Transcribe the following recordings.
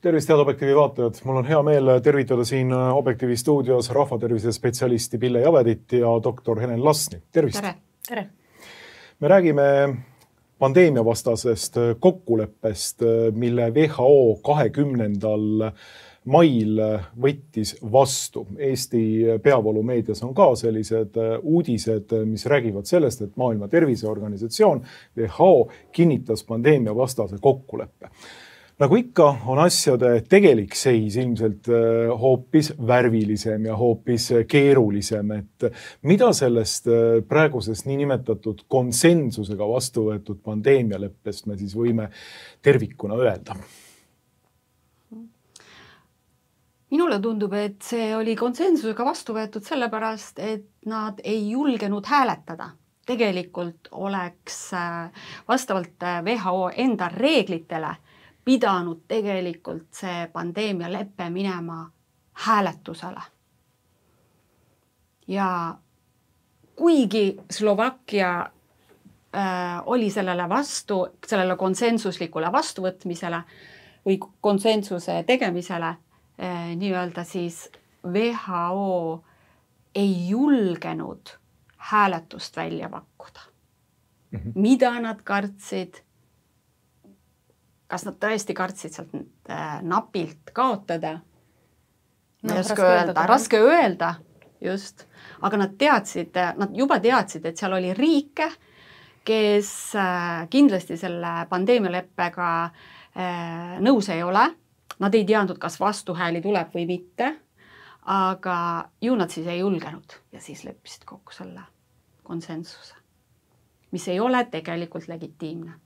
Tervist, head Objektiivi vaatajad! Mul on hea meel tervitada siin Objektiivi stuudios rahvatervise spetsialisti Pille Javedit ja doktor Helen Lasni. Tervist! Tere! Tere! Me räägime pandeemiavastasest kokkuleppest, mille WHO 20. mail võttis vastu. Eesti peavoolumeedias on ka sellised uudised, mis räägivad sellest, et Maailma Terviseorganisatsioon WHO kinnitas pandeemiavastase kokkuleppe. Nagu ikka on asjade tegelik seis ilmselt hoopis värvilisem ja hoopis keerulisem, et mida sellest praegusest niinimetatud konsensusega vastu võetud pandeemialeppest me siis võime tervikuna öelda? Minule tundub, et see oli konsensusega vastu võetud sellepärast, et nad ei julgenud hääletada. Tegelikult oleks vastavalt WHO enda reeglitele pidanud tegelikult see pandeemialeppe minema hääletusele. Ja kuigi Slovakkia oli sellele konsensuslikule vastuvõtmisele või konsensuse tegemisele, nii-öelda siis WHO ei julgenud hääletust välja pakkuda. Mida nad kartsid? Kas nad tõesti kartsid sealt napilt kaotada? Raske öelda, just. Aga nad juba teadsid, et seal oli riike, kes kindlasti selle pandeemialeppega nõus ei ole. Nad ei teadnud, kas vastuhääli tuleb või mitte, aga ju nad siis ei julgenud ja siis leppisid kokku selle konsensuse, mis ei ole tegelikult legitiimne.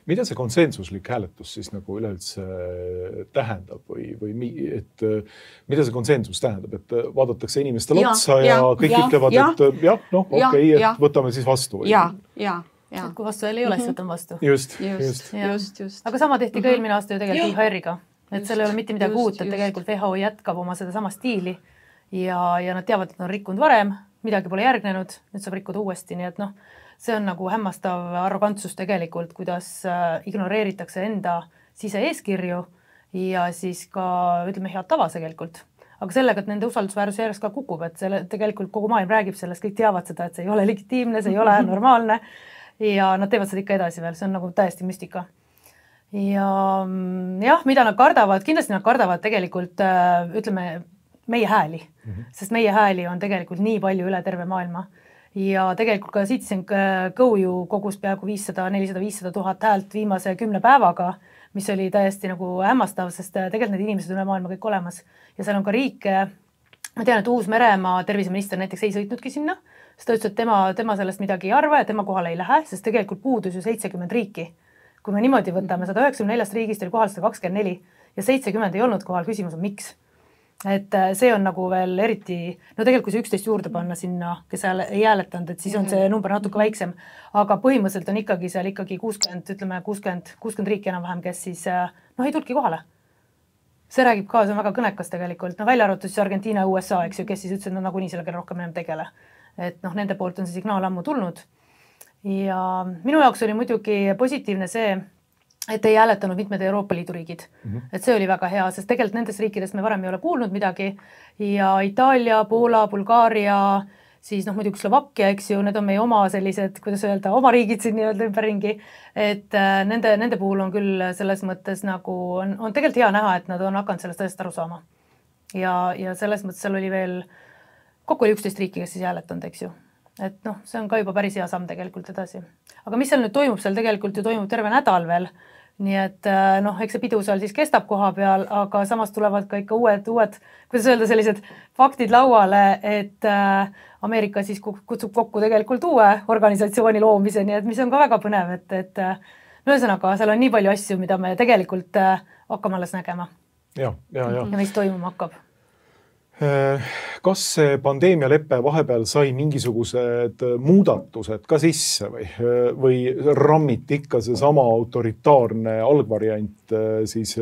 Mida see konsensuslik hääletus siis nagu üleüldse tähendab või mida see konsensus tähendab, et vaadatakse inimestele otsa ja kõik ütlevad, et võtame siis vastu? Kui vastu ei ole, siis võtame vastu. Just. Aga sama tehti ka eelmine aasta ju tegelikult IHR-iga, et seal ei ole mitte midagi uut, et tegelikult WHO jätkab oma seda sama stiili ja nad teavad, et nad on rikkunud varem, midagi pole järgnenud, nüüd saab rikkuda uuesti, nii et see on nagu hämmastav arrogantsus tegelikult, kuidas ignoreeritakse enda sise-eeskirju ja siis ka, ütleme, head tavas tegelikult. Aga sellega, et nende usaldusväärsus järjest ka kukub, et tegelikult kogu maailm räägib sellest, kõik teavad seda, et see ei ole legitiimne, see ei ole normaalne ja nad teevad seda ikka edasi veel, see on nagu täiesti müstika. Ja jah, mida nad kardavad, kindlasti nad kardavad tegelikult, ütleme, meie hääli, sest meie hääli on tegelikult nii palju üle terve maailma. Ja tegelikult ka Citizen Go ju kogus peaaegu 500 000 häält viimase 10 päevaga, mis oli täiesti nagu hämmastav, sest tegelikult need inimesed üle maailma kõik olemas. Ja seal on ka riike, ma tean, et Uus-Meremaa terviseminister näiteks ei sõitnudki sinna, sest ta ütles, et tema sellest midagi ei arva ja tema kohale ei lähe, sest tegelikult puudus ju 70 riiki. Kui me niimoodi võtame, 194 riigist oli kohal 124 ja 70 ei olnud kohal, küsimus on miks. Et see on nagu veel eriti, tegelikult kui see 11 juurde panna sinna, kes ei hääletanud, et siis on see number natuke väiksem, aga põhimõtteliselt on ikkagi seal 60 riiki enam-vähem, kes siis ei tulnudki kohale. See räägib ka, see on väga kõnekas tegelikult, välja arvatud siis Argentiina ja USA, eks ju, kes siis ütles, et nagunii sellega rohkem enam tegele. Et nende poolt on see signaal ammu tulnud. Ja minu jaoks oli muidugi positiivne see, et ei hääletanud mitmed Euroopa Liidu riigid. Et see oli väga hea, sest tegelikult nendes riikides me varem ei ole kuulnud midagi ja Itaalia, Poola, Bulgaaria, siis muidugi Slovakkia, eks ju, need on meie oma sellised, kuidas öelda, oma riigid siin nii-öelda ümberringi, et nende puhul on küll selles mõttes nagu, on tegelikult hea näha, et nad on hakanud sellest tõest aru saama. Ja selles mõttes seal oli veel, kokku oli 11 riiki, kes siis hääletanud, eks ju. Et see on ka juba päris hea samm tegelikult edasi. Aga mis seal nüüd toimub? Seal tegelikult ju toimub terve nädal veel. Nii et eks see pidu seal siis kestab koha peal, aga samas tulevad ka ikka uued, kuidas öelda, sellised faktid lauale, et Ameerika siis kutsub kokku tegelikult uue organisatsiooni loomise, nii et mis on ka väga põnev, et ühesõnaga, seal on nii palju asju, mida me tegelikult hakkame alles nägema. Ja mis toimuma hakkab. Kas see pandeemialeppe vahepeal sai mingisugused muudatused ka sisse või rammiti ikka see sama autoritaarne algvariant siis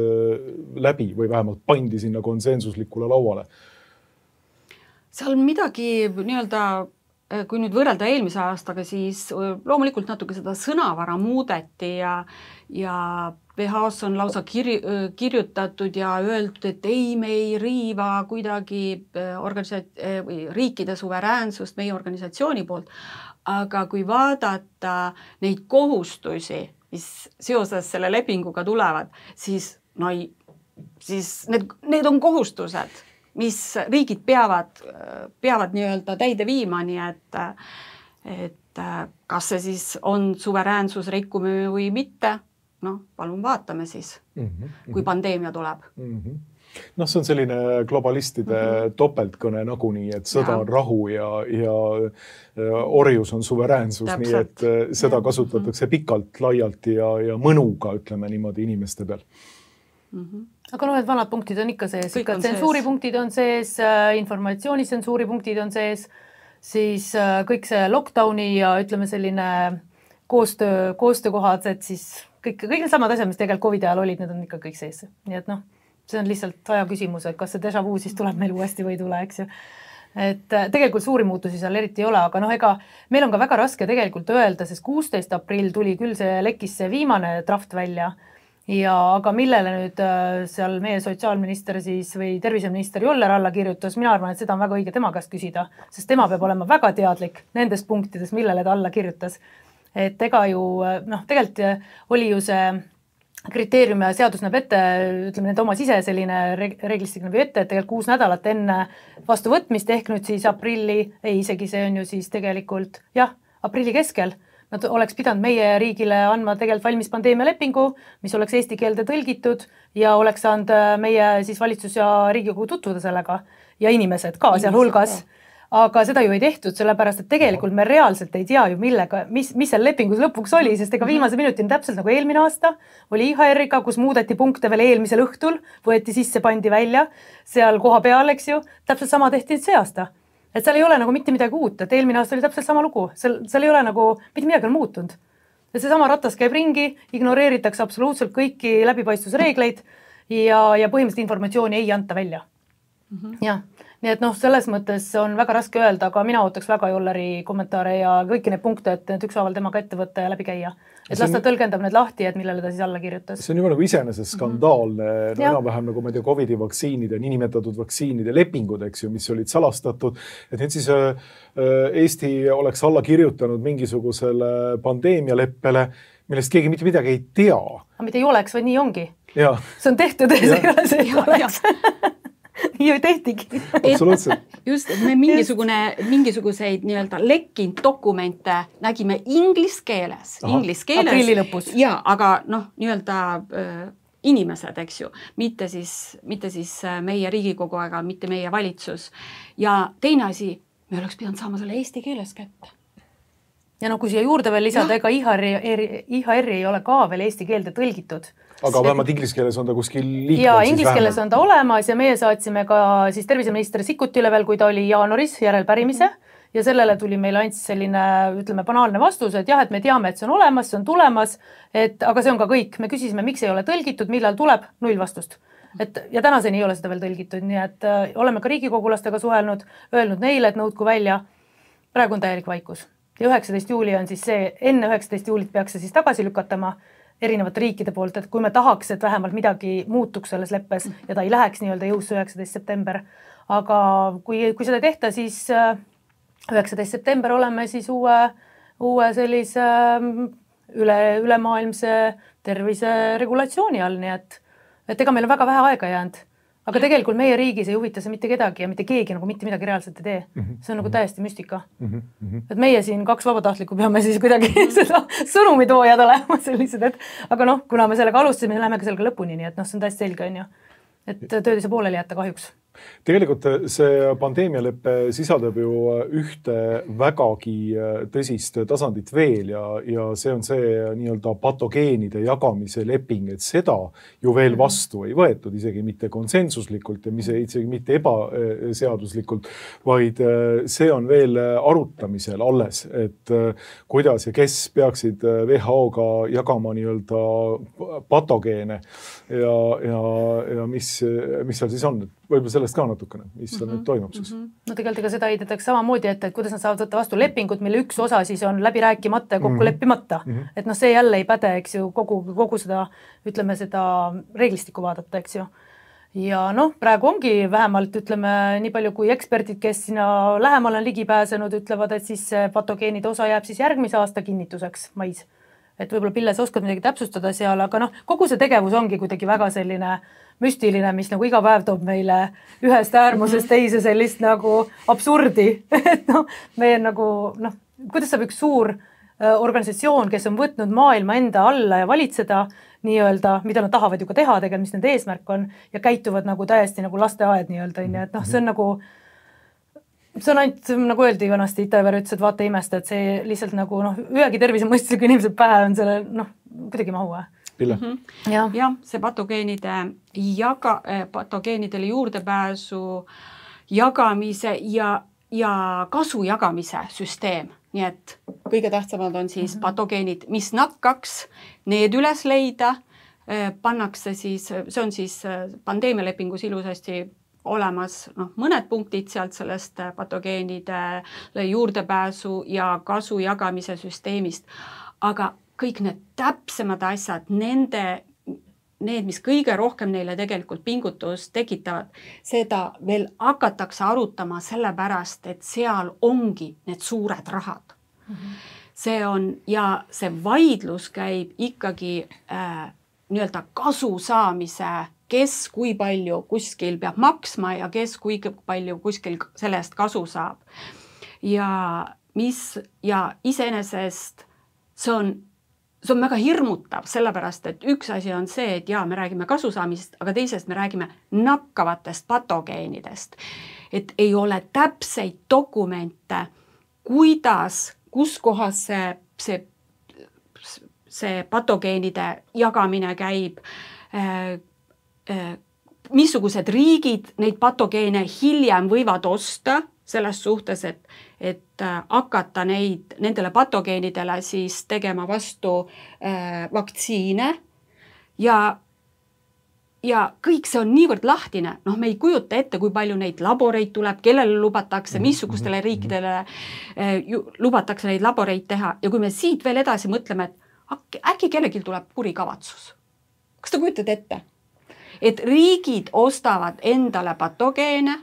läbi või vähemalt pandi sinna konsensuslikule lauale? Seal midagi nii-öelda kui nüüd võrrelda eelmise aastaga, siis loomulikult natuke seda sõnavara muudeti ja WHO-s on lausa kirjutatud ja öeldud, et ei, me ei riiva kuidagi riikide suveräänsust meie organisatsiooni poolt, aga kui vaadata neid kohustusi, mis seoses selle lepinguga tulevad, siis need on kohustused, mis riigid peavad nii-öelda täide viima, nii et kas see siis on suveräänsus rikkumine või mitte, palun vaatame siis, kui pandeemia tuleb. See on selline globalistide topeltkõne nagunii, et sõda on rahu ja orjus on suveräänsus, nii et seda kasutatakse pikalt, laialt ja mõnuga, ütleme niimoodi, inimeste peal. Aga et vanad punktid on ikka sees, ikka tsensuuripunktid on sees, informatsioonitsensuuripunktid on sees, siis kõik see lockdowni ja ütleme selline koostöökohad, et siis kõik need samad asjad, mis tegelikult COVID ajal olid, need on ikka kõik sees. Nii et see on lihtsalt aja küsimus, et kas see déjà vu siis tuleb meil uuesti või ei tule, eks ju. Et tegelikult suuri muutusi seal eriti ei ole, aga ega meil on ka väga raske tegelikult öelda, sest 16. aprill tuli küll lekkis see viimane draft välja, aga millele nüüd seal meie sotsiaalminister siis või terviseminister Joller alla kirjutas, mina arvan, et seda on väga õige tema käest küsida, sest tema peab olema väga teadlik nendes punktides, millele ta alla kirjutas. Et ega ju, tegelikult oli ju see kriteerium ja seadus näeb ette, ütleme, nende oma sise selline reeglistik näeb ette, et tegelikult 6 nädalat enne vastuvõtmist ehk nüüd siis isegi see on ju siis tegelikult, aprilli keskel, nad oleks pidanud meie riigile andma tegelikult valmis pandeemia lepingu, mis oleks eesti keelde tõlgitud ja oleks saanud meie siis valitsus ja Riigikogu tutvuda sellega ja inimesed ka seal hulgas. Aga seda ju ei tehtud, sellepärast, et tegelikult me reaalselt ei tea ju mis seal lepingus lõpuks oli, sest ega viimase minutin täpselt nagu eelmine aasta oli IHR-iga, kus muudeti punkte veel eelmisel õhtul, võeti sisse, pandi välja seal koha peal, eks ju, täpselt sama tehti see aasta. Et seal ei ole nagu mitte midagi uut, et eelmine aasta oli täpselt sama lugu, seal ei ole nagu mitte midagi on muutunud. Ja see sama ratas käib ringi, ignoreeritakse absoluutselt kõiki läbipaistvusreegleid ja põhimõtteliselt informatsiooni ei anta välja. Jah. Nii et selles mõttes on väga raske öelda, aga mina ootaks väga Jolleri kommentaare ja kõiki need punkte, et need ükshaaval temaga ette võtta ja läbi käia. Et las ta tõlgendab need lahti, et millele ta siis alla kirjutas. See on juba nagu iseenesest skandaalne, enam-vähem nagu ma ei tea, COVID-i vaktsiinide, niinimetatud vaktsiinide lepingud, eks ju, mis olid salastatud. Et nüüd siis Eesti oleks alla kirjutanud mingisugusele pandeemialeppele, millest keegi mitte midagi ei tea. Aga mitte ei oleks, vaid nii ongi. Ja. See on tehtud, see ei oleks. Nii ju tehtigi. Absoluutselt. Just, et me mingisuguseid nii-öelda lekkinud dokumente nägime inglise keeles. Aprilli lõpus. Ja, aga nii-öelda inimesed, eks ju, mitte siis meie Riigikogu, aga mitte meie valitsus. Ja teine asi, me oleks pidanud saama selle eesti keeles kätte. Ja kui siia juurde veel lisada, ega IHR ei ole ka veel eesti keelde tõlgitud. Aga vähemalt inglise keeles on ta kuskil liikvel. Ja inglise keeles on ta olemas ja meie saatsime ka siis terviseminister Sikkutile veel, kui ta oli jaanuaris järelpärimise ja sellele tuli meil ainult selline, ütleme, banaalne vastus, et jah, et me teame, et see on olemas, see on tulemas, aga see on ka kõik. Me küsisime, miks ei ole tõlgitud, millal tuleb, 0 vastust. Ja tänaseni ei ole seda veel tõlgitud, nii et oleme ka riigikogulastega suhelnud, öelnud neile, et nõudku välja. Praegu on täielik vaikus. Ja 19. juuli on siis see, enne 19. juulit peaks see siis tagasi lükatama erinevate riikide poolt, et kui me tahaks, et vähemalt midagi muutuks selles leppes ja ta ei läheks nii-öelda jõusse 19. september. Aga kui seda ei tehta, siis 19. september oleme siis uue sellise ülemaailmse terviseregulatsiooni all, nii et ega meil on väga vähe aega jäänud. Aga tegelikult meie riigis ei huvita see mitte kedagi ja mitte keegi nagu mitte midagi reaalselt ei tee. See on nagu täiesti müstika. Et meie siin 2 vabatahtlikku peame siis kuidagi seda sõnumitoojad olema sellised, aga kuna me sellega alustasime, läheme ka sellega lõpuni, nii et see on täiesti selge, on ju. Et tööd ei saa pooleli jätta kahjuks. Tegelikult see pandeemialeppe sisaldab ju ühte vägagi tõsist tasandit veel ja see on see nii-öelda patogeenide jagamise leping, et seda ju veel vastu ei võetud, isegi mitte konsensuslikult ja isegi mitte ebaseaduslikult, vaid see on veel arutamisel alles, et kuidas ja kes peaksid WHO-ga jagama nii-öelda patogeene ja mis seal siis on. võib-olla sellest ka natukene, mis seal nüüd toimub siis. No tegelikult seda heidetakse samamoodi, et kuidas nad saavad võtta vastu lepingut, mille üks osa siis on läbi rääkimata ja kokku leppimata. Et noh, see jälle ei päde, eks ju, kogu seda, ütleme seda reeglistikku vaadata, eks ju. Ja noh, praegu ongi vähemalt, ütleme, nii palju kui eksperdid, kes sinna lähemal on ligi pääsenud, ütlevad, et siis patogeenide osa jääb siis järgmise aasta kinnituseks mais. Et võib-olla Pille, sa oskad midagi täpsustada seal, aga noh, kogu see tegevus ongi kuidagi väga selline müstiline, mis nagu iga päev toob meile ühest äärmusest teise sellist nagu absurdi. Et noh, meie nagu, noh, kuidas saab üks suur organisatsioon, kes on võtnud maailma enda alla ja valitseda nii-öelda, mida nad tahavad ju ka teha tegelikult, mis nende eesmärk on ja käituvad nagu täiesti nagu lasteaed nii-öelda, et noh, see on nagu see on ainult, nagu öeldi vanasti, Itaver ütles, et vaata imesta, et see lihtsalt nagu noh, ühegi tervisemõistliku inimesed pähe on selle noh, kuidagi mahu. Pille? Jah, see patogeenidele juurdepääsu jagamise ja kasu jagamise süsteem. Nii et kõige tähtsamad on siis patogeenid, mis nakkaks, need üles leida, pannakse siis, see on siis pandeemialepingus ilusasti olemas mõned punktid sealt sellest patogeenidele juurdepääsu ja kasu jagamise süsteemist, aga kõik need täpsemad asjad, need, mis kõige rohkem neile tegelikult pingutust tekitavad, seda veel hakatakse arutama sellepärast, et seal ongi need suured rahad. See on, ja see vaidlus käib ikkagi nii-öelda kasu saamise, kes kui palju kuskil peab maksma ja kes kui palju kuskil sellest kasu saab. Ja iseenesest see on väga hirmutav, sellepärast, et üks asi on see, et me räägime kasu saamisest, aga teisest me räägime nakkavatest patogeenidest. Et ei ole täpseid dokumente, kuidas, kus kohas see patogeenide jagamine käib, missugused riigid neid patogeene hiljem võivad osta selles suhtes, et hakata nendele patogeenidele siis tegema vastu vaktsiine ja kõik see on niivõrd lahtine. Noh, me ei kujuta ette, kui palju neid laboreid tuleb, kellele lubatakse, missugustele riikidele lubatakse neid laboreid teha. Ja kui me siit veel edasi mõtleme, et äkki kellelgi tuleb kurikavatsus. Kas te kujutad ette? Et riigid ostavad endale patogeene,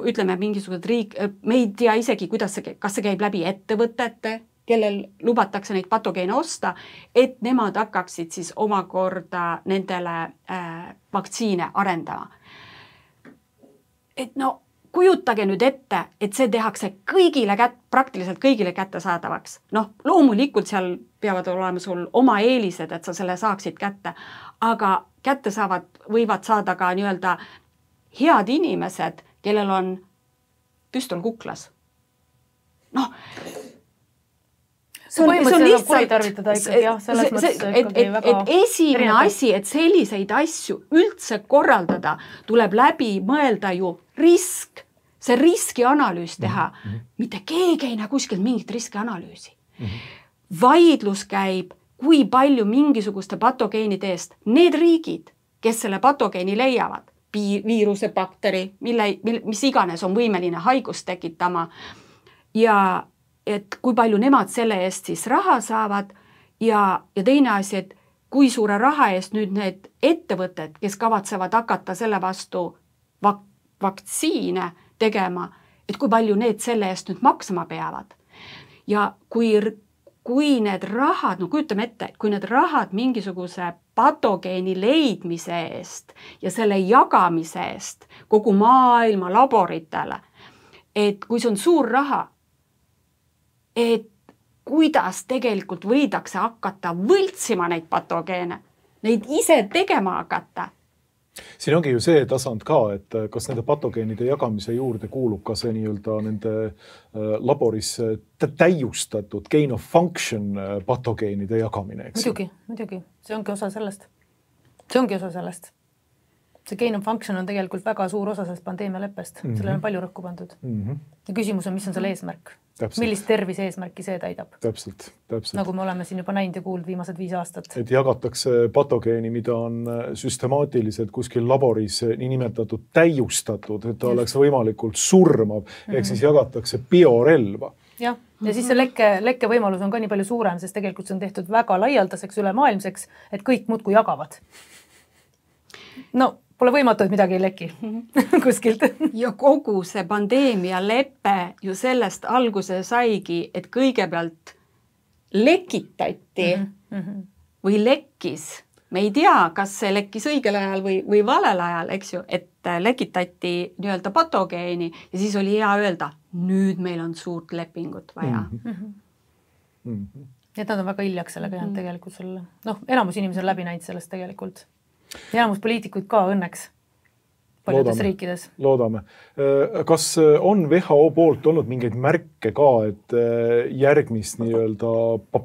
ütleme mingisugused riik, me ei tea isegi, kas see käib läbi ettevõtete, kellel lubatakse neid patogeene osta, et nemad hakkaksid siis omakorda nendele vaktsiine arendama. Et no kujutage nüüd ette, et see tehakse praktiliselt kõigile kättesaadavaks. Noh, loomulikult seal peavad olema sul oma eelised, et sa selle saaksid kätte, aga kätte võivad saada ka nii-öelda head inimesed, kellel on püstol kuklas. Noh, see on lihtsalt, et esimene asi, et selliseid asju üldse korraldada, tuleb läbi mõelda ju risk, see riskianalüüs teha. Mitte keegi ei näe kuskil mingit riskianalüüsi. Vaidlus käib, kui palju mingisuguste patogeenide eest need riigid, kes selle patogeeni leiavad, viiruse, bakteri, mis iganes on võimeline haigust tekitama ja et kui palju nemad selle eest siis raha saavad ja teine asi, et kui suure raha eest nüüd need ettevõtted, kes kavatsevad hakata selle vastu vaktsiine tegema, et kui palju need selle eest nüüd maksma peavad. Ja kui need rahad, no kujutame ette, kui need rahad mingisuguse patogeeni leidmise eest ja selle jagamise eest kogu maailma laboritele, et kui see on suur raha, et kuidas tegelikult võidakse hakata võltsima neid patogeene, neid ise tegema hakata. Siin ongi ju see tasand ka, et kas nende patogeenide jagamise juurde kuulub ka see nii-öelda nende laboris täiustatud gain of function patogeenide jagamine, eks? Muidugi. See ongi osa sellest. see gain of function on tegelikult väga suur osa sellest pandeemialeppest, sellele on palju rõhku pandud. Ja küsimus on, mis on selle eesmärk? Millist tervise eesmärki see täidab? Täpselt. Nagu me oleme siin juba näinud ja kuulnud viimased 5 aastat. Et jagatakse patogeeni, mida on süstemaatiliselt kuskil laboris niinimetatud täiustatud, et ta oleks võimalikult surmav, ehk siis jagatakse biorelva. Ja siis see lekke võimalus on ka nii palju suurem, sest tegelikult see on tehtud väga laialdaseks ülemaailmseks, et kõik muudkui jagavad. No, pole võimatu, et midagi ei leki kuskilt. Ja kogu see pandeemia leppe ju sellest alguse saigi, et kõigepealt lekitati või lekkis. Me ei tea, kas see lekkis õigel ajal või valel ajal, eks ju, et lekitati nii-öelda patogeeni ja siis oli hea öelda, nüüd meil on suurt lepingut vaja. Et nad on väga hiljaks sellega jäänud tegelikult selle. Enamus inimesi on läbi näinud sellest tegelikult. Enamus poliitikuid ka õnneks paljudes riikides. Loodame. Kas on WHO poolt olnud mingeid märke ka, et järgmist nii-öelda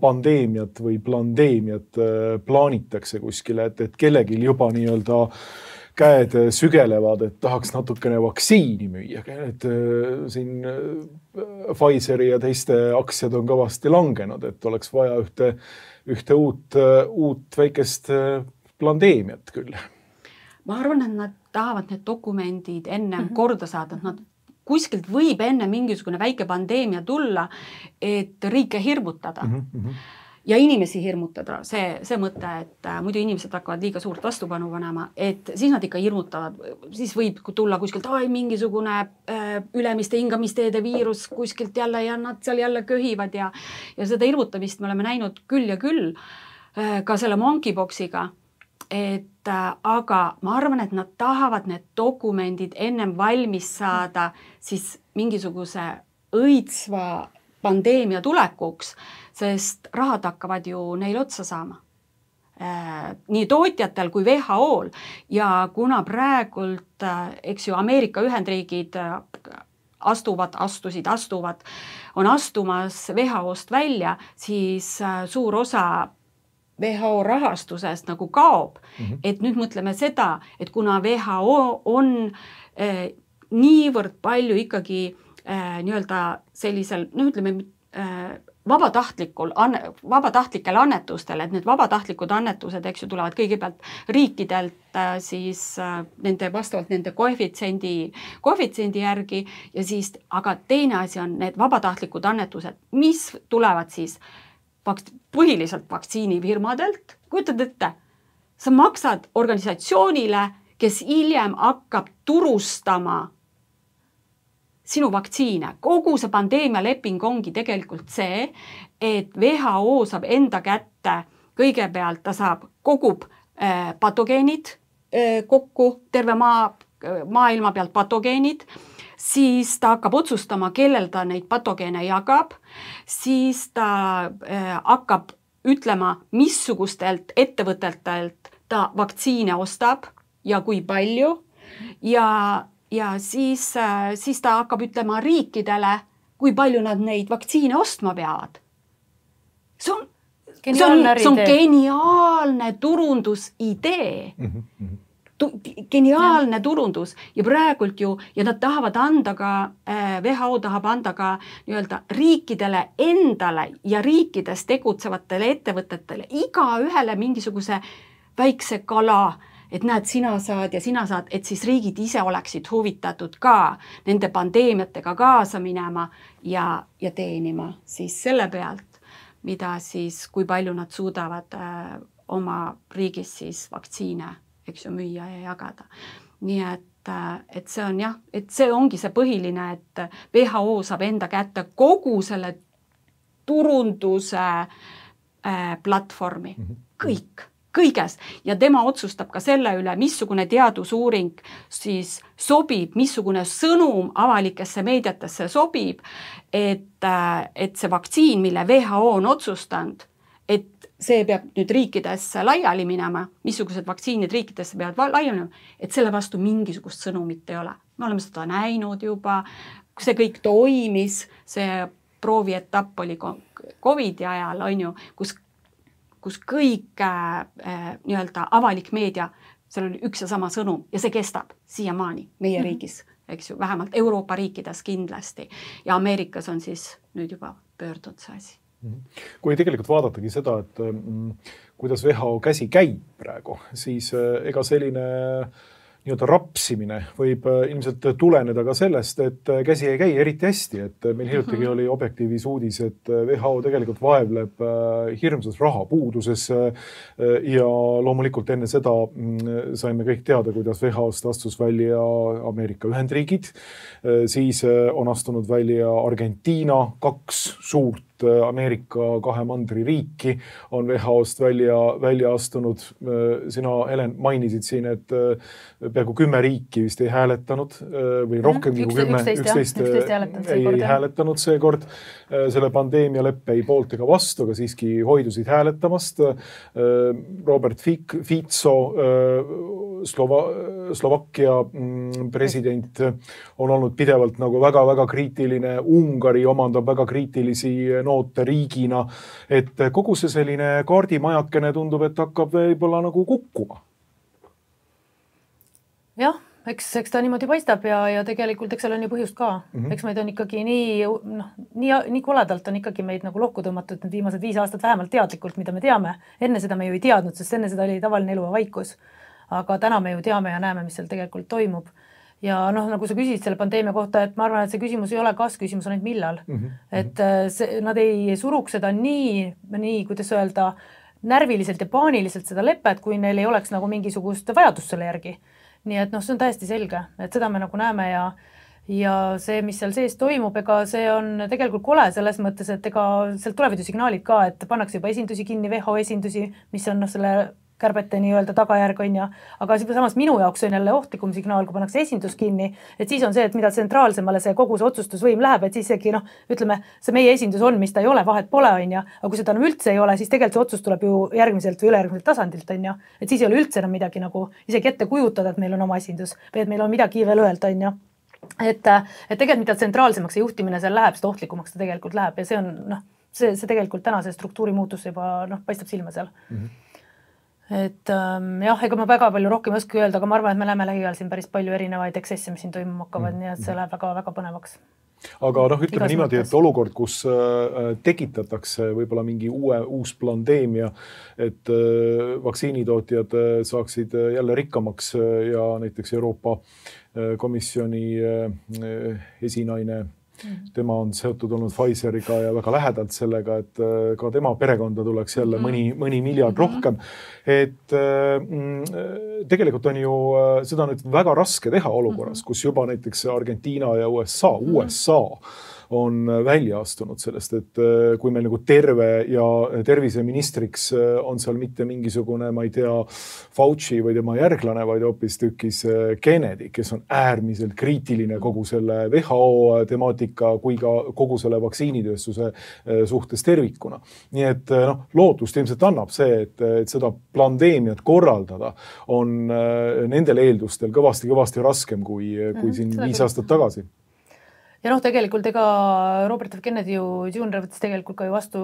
pandeemiat või plandeemiat plaanitakse kuskile, et kellegil juba nii-öelda käed sügelevad, et tahaks natukene vaktsiini müüa, et siin Pfizeri ja teiste aktsiad on kõvasti langenud, et oleks vaja ühte uut väikest pandeemiat küll. Ma arvan, et nad tahavad need dokumendid ennem korda saada, et nad kuskilt võib enne mingisugune väike pandeemia tulla, et riike hirmutada ja inimesi hirmutada. See mõte, et muidu inimesed hakkavad liiga suurt vastupanu panema, et siis nad ikka hirmutavad. Siis võib tulla kuskilt mingisugune ülemiste hingamisteede viirus kuskilt jälle ja nad seal jälle köhivad ja seda hirmutamist me oleme näinud küll ja küll ka selle monkeypoxiga. Aga ma arvan, et nad tahavad need dokumendid ennem valmis saada siis mingisuguse õitsva pandeemia tulekuks, sest rahad hakkavad ju neil otsa saama. Nii tootjatel kui WHO-l ja kuna praegult, eks ju, Ameerika Ühendriigid astuvad, on astumas WHO-st välja, siis suur osa WHO rahastusest nagu kaob, et nüüd mõtleme seda, et kuna WHO on niivõrd palju ikkagi nii-öelda sellisel, ütleme vabatahtlikel annetustel, et need vabatahtlikud annetused, eks ju, tulevad kõigepealt riikidelt siis vastavalt nende koefitsiendi järgi ja siis, aga teine asi on need vabatahtlikud annetused, mis tulevad siis põhiliselt vaktsiinifirmadelt. Kujutad ette, sa maksad organisatsioonile, kes hiljem hakkab turustama sinu vaktsiine. Kogu see pandeemia leping ongi tegelikult see, et WHO saab enda kätte, kõigepealt ta kogub patogeenid kokku, terve maailma pealt patogeenid, siis ta hakkab otsustama, kellel ta neid patogeene jagab, siis ta hakkab ütlema, missugustelt ettevõtetelt ta vaktsiine ostab ja kui palju ja siis ta hakkab ütlema riikidele, kui palju nad neid vaktsiine ostma peavad. See on geniaalne turundusidee. Geniaalne turundus ja praegult ju, ja nad tahavad anda ka, WHO tahab anda ka nii-öelda riikidele endale ja riikides tegutsevatele ettevõtetele iga ühele mingisuguse väikse kala, et näed, sina saad, et siis riigid ise oleksid huvitatud ka nende pandeemiatega kaasa minema ja teenima siis selle pealt, mida siis, kui palju nad suudavad oma riigis siis vaktsiine, eks ju, müüa ja jagada. Nii et see on jah, et see ongi see põhiline, et WHO saab enda kätte kogu selle turunduse platvormi. Kõiges. Ja tema otsustab ka selle üle, missugune teadusuuring siis sobib, missugune sõnum avalikesse meediatesse sobib, et see vaktsiin, mille WHO on otsustanud, et see peab nüüd riikidesse laiali minema, missugused vaktsiinid riikidesse peavad laiali minema, et selle vastu mingisugust sõnumit ei ole. Me oleme seda näinud juba, see kõik toimis, see proovietapp oli COVID-i ajal, on ju, kus kõik nii-öelda avalik meedia seal oli üks ja sama sõnum ja see kestab siiamaani meie riigis, eks ju, vähemalt Euroopa riikides kindlasti ja Ameerikas on siis nüüd juba pöördunud see asi. Kui tegelikult vaadatagi seda, et kuidas WHO käsi käib praegu, siis ega selline nii-öelda rapsimine võib ilmselt tuleneda ka sellest, et käsi ei käi eriti hästi, et meil hiljutigi oli Objektiivis uudis, et WHO tegelikult vaevleb hirmsas rahapuuduses ja loomulikult enne seda saime kõik teada, kuidas WHO-st astus välja Ameerika Ühendriigid, siis on astunud välja Argentiina, 2 suurt Ameerika 2 mandri riiki on WHO-st välja astunud. Sina, Helen, mainisid siin, et peaaegu 10 riiki vist ei hääletanud või rohkem kui 11 ei hääletanud seekord selle pandeemialeppe ei poolt ega vastu, aga siiski hoidusid hääletamast. Robert Fico, Slovakkia president on olnud pidevalt nagu väga-väga kriitiline, Ungari omandab väga kriitilisi noote riigina, et kogu see selline kaardimajakene tundub, et hakkab võib-olla nagu kukkuma. Jah, eks ta niimoodi paistab ja tegelikult eks seal on ju põhjust ka. Eks meid on ikkagi nii koledalt on ikkagi meid nagu lokku tõmmatud need viimased 5 aastat vähemalt teadlikult, mida me teame. Enne seda me ju ei teadnud, sest enne seda oli tavaline elu ja vaikus. Aga täna me ju teame ja näeme, mis seal tegelikult toimub. Ja nagu sa küsisid selle pandeemia kohta, et ma arvan, et see küsimus ei ole kas, küsimus on ainult millal. Et nad ei suruks seda nii, kuidas öelda, närviliselt ja paaniliselt seda lepet, kui neil ei oleks nagu mingisugust vajadust selle järgi. Nii et see on täiesti selge, et seda me nagu näeme ja see, mis seal sees toimub, ega see on tegelikult kole selles mõttes, et ega sealt tulevad ju signaalid ka, et pannakse juba esindusi kinni, WHO esindusi, mis on selle kärbete nii-öelda tagajärg on aga samas minu jaoks on jälle ohtlikum signaal, kui pannakse esindus kinni, et siis on see, et mida tsentraalsemale see kogu see otsustusvõim läheb, et siis isegi ütleme, see meie esindus on, mis ta ei ole, vahet pole aga kui seda üldse ei ole, siis tegelikult see otsus tuleb ju järgmiselt või ülejärgmiselt tasandilt et siis ei ole üldse enam midagi nagu isegi ette kujutada, et meil on oma esindus või et meil on midagi veel öelda et tegelikult mida tsentraalsemaks see juhtimine seal läheb, seda ohtlikumaks ta tegelikult läheb ja see on see tegelikult tänase struktuuri muutus juba paistab silma seal. Et jah, ega ma väga palju rohkem ei oska öelda, aga ma arvan, et me näeme lähiajal siin päris palju erinevaid eksesse, mis siin toimuma hakkavad, nii et see läheb väga-väga põnevaks. Aga ütleme niimoodi, et olukord, kus tekitatakse võib-olla mingi uus pandeemia, et vaktsiinitootjad saaksid jälle rikkamaks ja näiteks Euroopa Komisjoni esinaine tema on seotud olnud Pfizeriga ja väga lähedalt sellega, et ka tema perekonda tuleks jälle mõni miljard rohkem. Et tegelikult on ju seda nüüd väga raske teha olukorras, kus juba näiteks Argentiina ja USA on välja astunud sellest, et kui meil nagu terve ja terviseministriks on seal mitte mingisugune, ma ei tea, Fauci või tema järglane, vaid hoopis tükis Kennedy, kes on äärmiselt kriitiline kogu selle WHO temaatika kui ka kogu selle vaktsiinitööstuse suhtes tervikuna. Nii et lootust ilmselt annab see, et seda pandeemiat korraldada on nendel eeldustel kõvasti raskem kui siin 5 aastat tagasi. Ja tegelikult ega Robert F. Kennedy Jr. võttis tegelikult ka ju vastu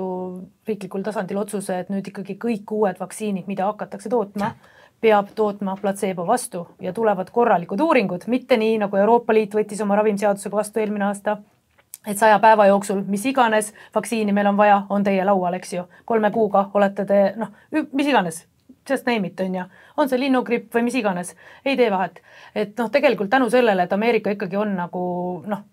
riiklikul tasandil otsuse, et nüüd ikkagi kõik uued vaktsiinid, mida hakatakse tootma, peab tootma placebo vastu ja tulevad korralikud uuringud, mitte nii, nagu Euroopa Liit võttis oma ravimseadusega vastu eelmine aasta, et 100 päeva jooksul, mis iganes vaktsiini meil on vaja, on teie laual, eks ju. 3 kuuga olete te, mis iganes, just name it on see linnugripp või mis iganes, ei tee vahet. Et tegelikult tänu sellele, et Ameerika ikkagi on nagu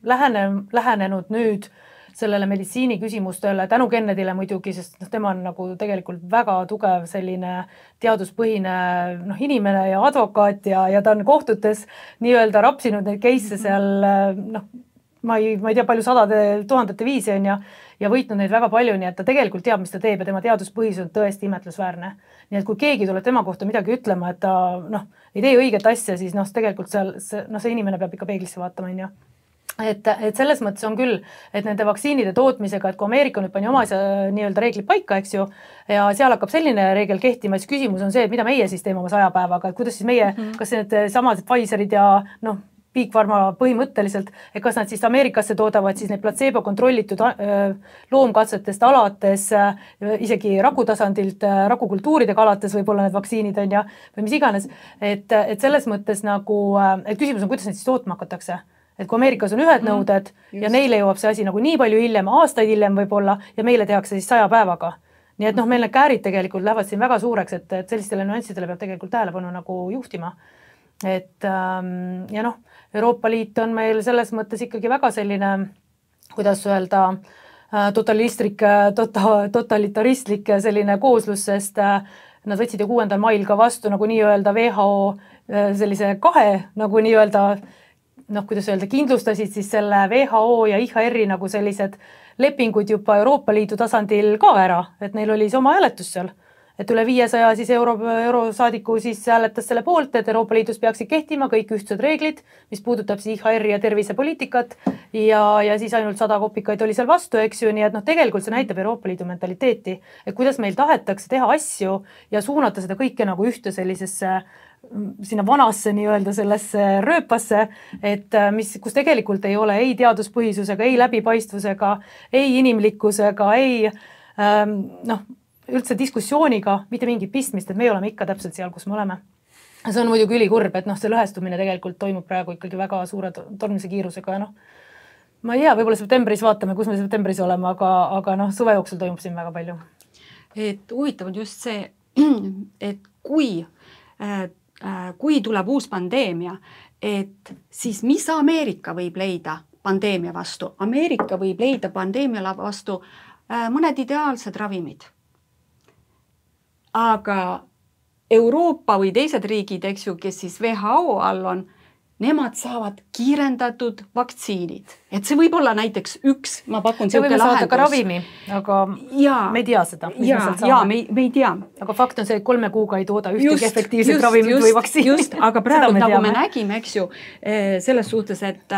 lähenenud nüüd sellele meditsiini küsimustele, tänu Kennedyle muidugi, sest tema on nagu tegelikult väga tugev selline teaduspõhine inimene ja advokaat ja ta on kohtutes nii-öelda rapsinud neid case'e seal, ma ei tea, palju 100 000 viisi ja võitnud neid väga palju, nii et ta tegelikult teab, mis ta teeb ja tema teaduspõhisus on tõesti imetlusväärne. Nii et kui keegi tuleb tema kohta midagi ütlema, et ta ei tee õiget asja, siis tegelikult see inimene peab ikka peeglisse vaatama. Et selles mõttes on küll, et nende vaktsiinide tootmisega, et kui Ameerika nüüd pani oma nii-öelda reeglid paika, eks ju, ja seal hakkab selline reegel kehtima, siis küsimus on see, et mida meie siis teeme oma 100 päevaga, et kuidas siis meie, kas need samad Pfizerid ja Big Pharma põhimõtteliselt, et kas nad siis Ameerikasse toodavad siis neid placebo kontrollitud loomkatsetest alates, isegi rakutasandilt, rakukultuuridega alates võib-olla need vaktsiinid on ja, või mis iganes, et selles mõttes nagu, et küsimus on, kuidas neid siis tootma hakatakse. Et kui Ameerikas on ühed nõuded ja neile jõuab see asi nagu nii palju hiljem, aastaid hiljem võib-olla ja meile tehakse siis 100 päevaga. Nii et meil need käärid tegelikult lähevad siin väga suureks, et sellistele nüanssidele peab tegelikult tähelepanu nagu juhtima. Et ja Euroopa Liit on meil selles mõttes ikkagi väga selline, kuidas öelda, totalitaristlik selline kooslus, sest nad võtsid ju 6. mail ka vastu nagu nii-öelda WHO sellise nagu nii-öelda, kuidas öelda, kindlustasid siis selle WHO ja IHR-i nagu sellised lepingud juba Euroopa Liidu tasandil ka ära, et neil oli oma hääletus seal. Et üle 500 siis eurosaadiku siis hääletas selle poolt, et Euroopa Liidus peaksid kehtima kõik ühtsed reeglid, mis puudutab siis IHR ja tervisepoliitikat ja siis ainult 100 kopikaid oli seal vastu, eks ju, nii et tegelikult see näitab Euroopa Liidu mentaliteeti, et kuidas meil tahetakse teha asju ja suunata seda kõike nagu ühte sellisesse sinna vanasse nii-öelda sellesse rööpasse, et kus tegelikult ei ole ei teaduspõhisusega, ei läbipaistvusega, ei inimlikkusega, ei üldse diskussiooniga, mitte mingit pistmist, et me oleme ikka täpselt seal, kus me oleme. See on muidugi ülikurb, et see lõhestumine tegelikult toimub praegu ikkagi väga suure tormise kiirusega ja ma ei tea, võib-olla septembris vaatame, kus me septembris oleme, aga suve jooksul toimub siin väga palju. Et huvitav on just see, et kui tuleb uus pandeemia, et siis mis Ameerika võib leida pandeemia vastu? Ameerika võib leida pandeemia vastu mõned ideaalsed ravimid. Aga Euroopa või teised riigid, eks ju, kes siis WHO all on, nemad saavad kiirendatud vaktsiinid. Et see võib olla näiteks üks, ma pakun selline lahendus. See võib saada ka ravimi, aga me ei tea seda. Me ei tea. Aga fakt on see, et 3 kuuga ei tooda ühtegi efektiivset ravimit või vaktsiini. Just, aga praegu nagu me nägime, eks ju, selles suhtes, et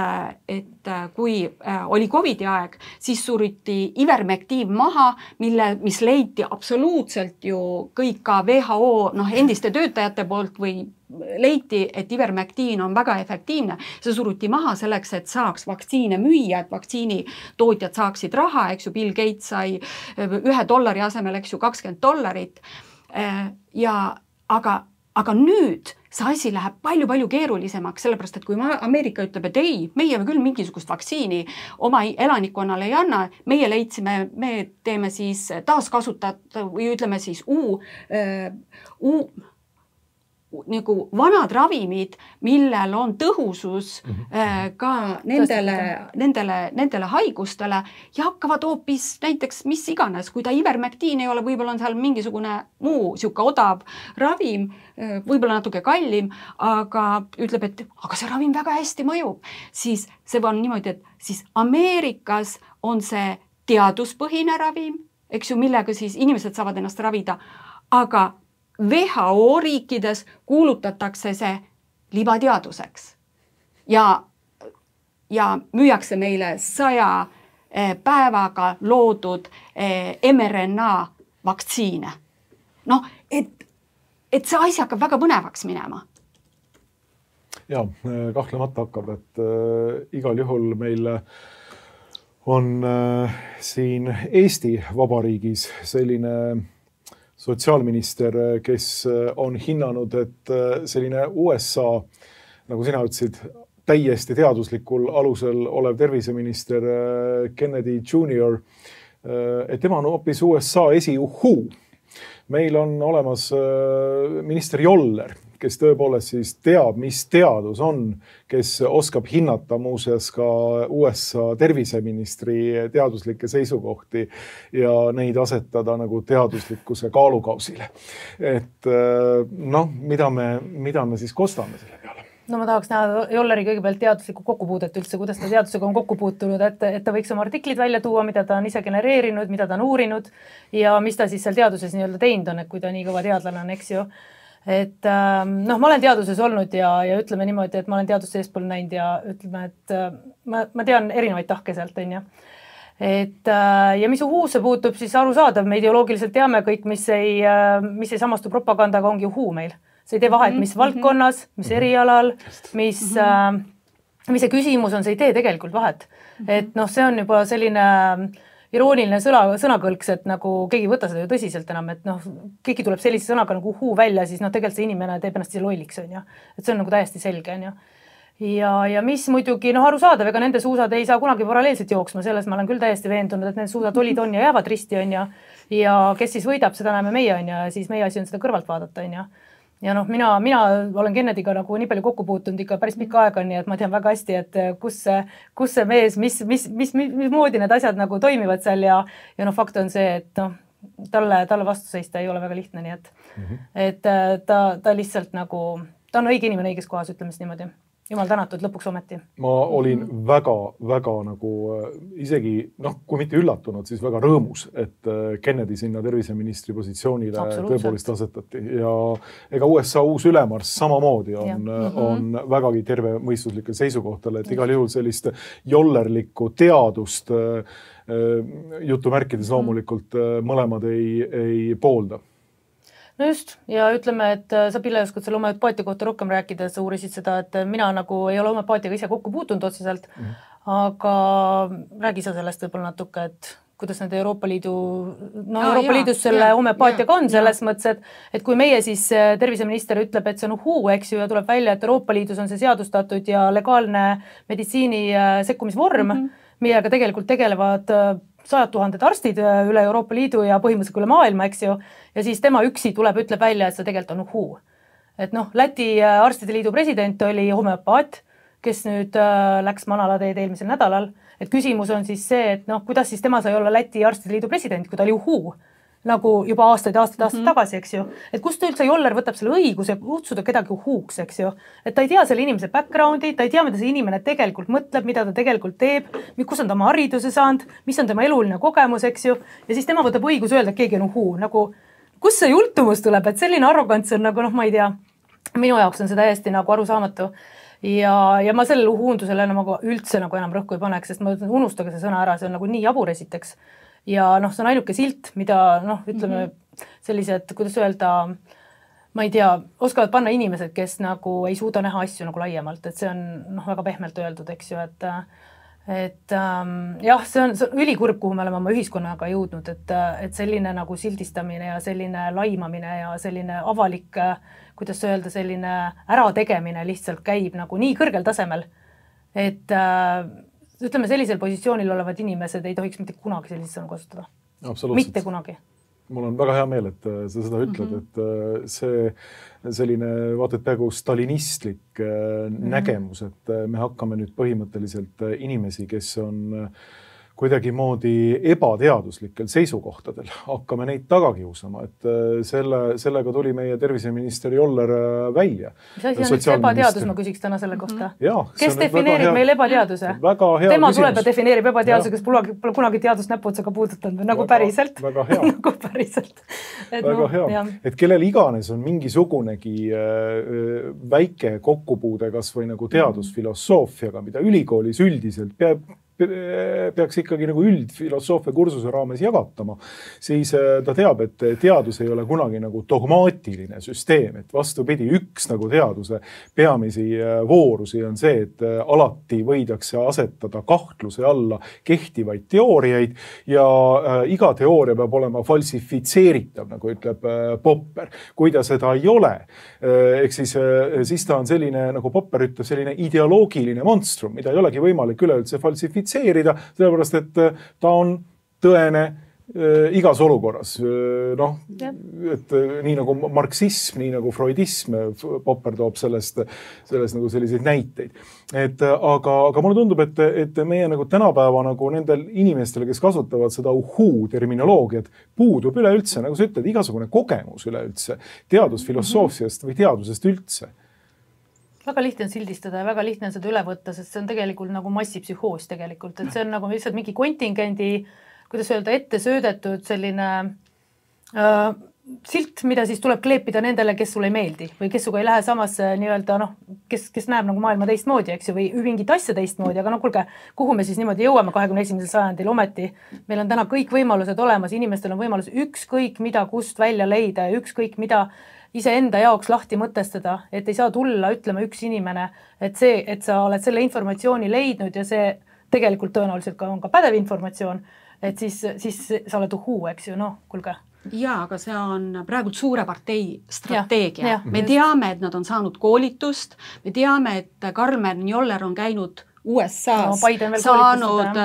kui oli COVID-i aeg, siis suriti Ivermectin maha, mis leiti absoluutselt ju kõik ka WHO endiste töötajate poolt või leiti, et Ivermectin on väga efektiivne. See suruti maha selleks, et saaks vaktsiine müüa, et vaktsiinitootjad saaksid raha, eks ju, Bill Gates sai $1 asemel, eks ju, $20. Aga nüüd see asi läheb palju keerulisemaks, sellepärast, et kui Ameerika ütleb, et ei, meie küll mingisugust vaktsiini oma elanikkonnale ei anna, meie leidsime, me teeme siis taaskasutat või ütleme siis nagu vanad ravimid, millel on tõhusus ka nendele haigustele ja hakkavad hoopis näiteks mis iganes, kui ta Ivermectin ei ole, võib-olla on seal mingisugune muu siuke odav ravim, võib-olla natuke kallim, aga ütleb, et aga see ravim väga hästi mõjub, siis see on niimoodi, et siis Ameerikas on see teaduspõhine ravim, eks ju, millega siis inimesed saavad ennast ravida, aga WHO riikides kuulutatakse see libateaduseks ja müüakse meile 100 päevaga loodud mRNA vaktsiine. Et see asi hakkab väga põnevaks minema. Ja, kahtlemata hakkab, et igal juhul meil on siin Eesti Vabariigis selline sotsiaalminister, kes on hinnanud, et selline USA, nagu sina ütlesid, täiesti teaduslikul alusel olev terviseminister Kennedy Jr., et tema on hoopis USA esiuhuu. Meil on olemas minister Joller, kes tõepoolest siis teab, mis teadus on, kes oskab hinnata muuseas ka USA terviseministri teaduslikke seisukohti ja neid asetada nagu teaduslikkuse kaalukausile. Et mida me siis kostame selle peale? No ma tahaks näha Jolleri kõigepealt teaduslikku kokkupuudet üldse, kuidas ta teadusega on kokku puutunud, et ta võiks oma artiklid välja tuua, mida ta on ise genereerinud, mida ta on uurinud ja mis ta siis seal teaduses nii-öelda teinud on, et kui ta nii kõva teadlane on, eks ju. Et ma olen teaduses olnud ja ütleme niimoodi, et ma olen teadust eespool näinud ja ütleme, et ma tean erinevaid tahke sealt, on ju. Ja mis uhuusse puutub, siis arusaadav, me ideoloogiliselt teame kõik, mis ei samastu propagandaga, ongi uhuu meil. See ei tee vahet, mis valdkonnas, mis erialal, mis mis see küsimus on, see ei tee tegelikult vahet. Et noh, see on juba selline irooniline sõnakõlks, et nagu keegi ei võta seda ju tõsiselt enam, et noh, keegi tuleb sellise sõnaga nagu uhuu välja, siis noh, tegelikult see inimene teeb ennast ise lolliks, on ju. Et see on nagu täiesti selge, on ju. Ja mis muidugi, noh, arusaadav, ega nende suusad ei saa kunagi paralleelselt jooksma, selles ma olen küll täiesti veendunud, et need suusad olid, on ja jäävad risti, on ju. Ja kes siis võidab, seda näeme meie, on ju, ja siis meie asi on seda kõrvalt vaadata, on ju. Ja noh, mina olen Kennedy'ga nagu nii palju kokku puutunud ikka päris pikka aega, nii et ma tean väga hästi, et kus see mees, mismoodi need asjad nagu toimivad seal ja noh, fakt on see, et noh, talle vastu seista ei ole väga lihtne, nii et ta lihtsalt nagu, ta on õige inimene õiges kohas, ütleme siis niimoodi. Jumal tänatud lõpuks ometi. Ma olin väga nagu isegi, noh, kui mitte üllatunud, siis väga rõõmus, et Kennedy sinna terviseministri positsioonile tõepoolest asetati. Ja ega USA uus ülemarss samamoodi on vägagi tervemõistuslikel seisukohtal, et igal juhul sellist jollerlikku teadust jutumärkides loomulikult mõlemad ei poolda. No just, ja ütleme, et sa Pille oskad selle homöopaatia kohta rohkem rääkida, sa uurisid seda, et mina nagu ei ole homeopaatiaga ise kokku puutunud otseselt, aga räägi sa sellest võib-olla natuke, et kuidas need Euroopa Liidus selle homeopaatiaga on selles mõttes, et kui meie siis terviseminister ütleb, et see on uhuu, eks ju, ja tuleb välja, et Euroopa Liidus on see seadustatud ja legaalne meditsiini sekkumisvorm, millega tegelikult tegelevad 100 000 arstid üle Euroopa Liidu ja põhimõtteliselt üle maailma, eks ju, ja siis tema üksi ütleb välja, et see tegelikult on uhuu. Et noh, Läti arstide liidu president oli homeopaat, kes nüüd läks manalateed eelmisel nädalal, et küsimus on siis see, et noh, kuidas siis tema sai olla Läti arstide liidu president, kui ta oli uhuu, nagu juba aastaid tagasi, eks ju. Et kust üldse Joller võtab selle õiguse kutsuda kedagi uhuuks, eks ju. Et ta ei tea selle inimese backgroundi, ta ei tea, mida see inimene tegelikult mõtleb, mida ta tegelikult teeb, kus on ta oma hariduse saanud, mis on tema eluline kogemus, eks ju. Ja siis tema võtab õiguse öelda, et keegi on uhuu. Nagu, kus see jultumus tuleb, et selline arrogants on nagu, noh, ma ei tea, minu jaoks on see täiesti nagu arusaamatu. Ja ma sellele uhuundusele üldse nagu enam rõhku ei paneks, sest ma unustage see sõna ära, see on nagu nii jabur esiteks. Ja noh, see on ainuke silt, mida noh, ütleme sellised, kuidas öelda, ma ei tea, oskavad panna inimesed, kes nagu ei suuda näha asju nagu laiemalt, et see on noh, väga pehmelt öeldud, eks ju, et jah, see on ülikurb, kuhu me oleme oma ühiskonnaga jõudnud, et selline nagu sildistamine ja selline laimamine ja selline avalik, kuidas öelda, selline ärategemine lihtsalt käib nagu nii kõrgel tasemel, et ütleme, sellisel positsioonil olevad inimesed ei tohiks mitte kunagi sellist sõnu kasutada. Mitte kunagi. Mul on väga hea meel, et sa seda ütled, et see selline vaata, et peaaegu stalinistlik nägemus, et me hakkame nüüd põhimõtteliselt inimesi, kes on kuidagimoodi ebateaduslikel seisukohtadel, hakkame neid taga kiusama, et sellega tuli meie terviseminister Joller välja. Mis asi on nüüd ebateadus, ma küsiks täna selle kohta? Kes defineerib meil ebateaduse? Tema tuleb ja defineerib ebateaduse, kes pole kunagi teadust näpuotsaga puudutanud, nagu päriselt. Väga hea. Nagu päriselt. Väga hea. Et kellel iganes on mingisugunegi väike kokkupuude kas või nagu teadusfilosoofiaga, mida ülikoolis üldiselt peaks ikkagi nagu üldfilosoofia kursuse raames jagatama, siis ta teab, et teadus ei ole kunagi nagu dogmaatiline süsteem, et vastupidi, üks nagu teaduse peamisi voorusi on see, et alati võidakse asetada kahtluse alla kehtivaid teooriaid ja iga teooria peab olema falsifitseeritav, nagu ütleb Popper. Kui ta seda ei ole, ehk siis ta on selline, nagu Popper ütleb, selline ideoloogiline monstrum, mida ei olegi võimalik üleüldse falsifitseerida, sellepärast, et ta on tõene igas olukorras. Noh, et nii nagu marksism, nii nagu freudism, Popper toob sellest nagu selliseid näiteid. Aga mulle tundub, et meie nagu tänapäeva nagu nendel inimestele, kes kasutavad seda uhuu terminoloogiat, puudub üleüldse, nagu sa ütled, igasugune kogemus üleüldse teadusfilosoofiast või teadusest üldse. Väga lihtne on sildistada ja väga lihtne on seda üle võtta, sest see on tegelikult nagu massipsühhoos tegelikult, et see on nagu lihtsalt mingi kontingendi, kuidas öelda, ette söödetud selline silt, mida siis tuleb kleepida nendele, kes sulle ei meeldi või kes suga ei lähe samasse nii-öelda, noh, kes näeb nagu maailma teistmoodi, eks ju, või mingit asja teistmoodi, aga no kuulge, kuhu me siis niimoodi jõuame 21. sajandil ometi? Meil on täna kõik võimalused olemas, inimestel on võimalus ükskõik mida, kust välja leida ja ükskõik mida iseenda jaoks lahti mõtestada, et ei saa tulla ütlema üks inimene, et see, et sa oled selle informatsiooni leidnud ja see tegelikult tõenäoliselt on ka pädev informatsioon, et siis sa oled uhuu, eks ju, noh, kuulge. Jaa, aga see on praegult suure partei strateegia. Me teame, et nad on saanud koolitust, me teame, et Karmen Joller on käinud USA-s saanud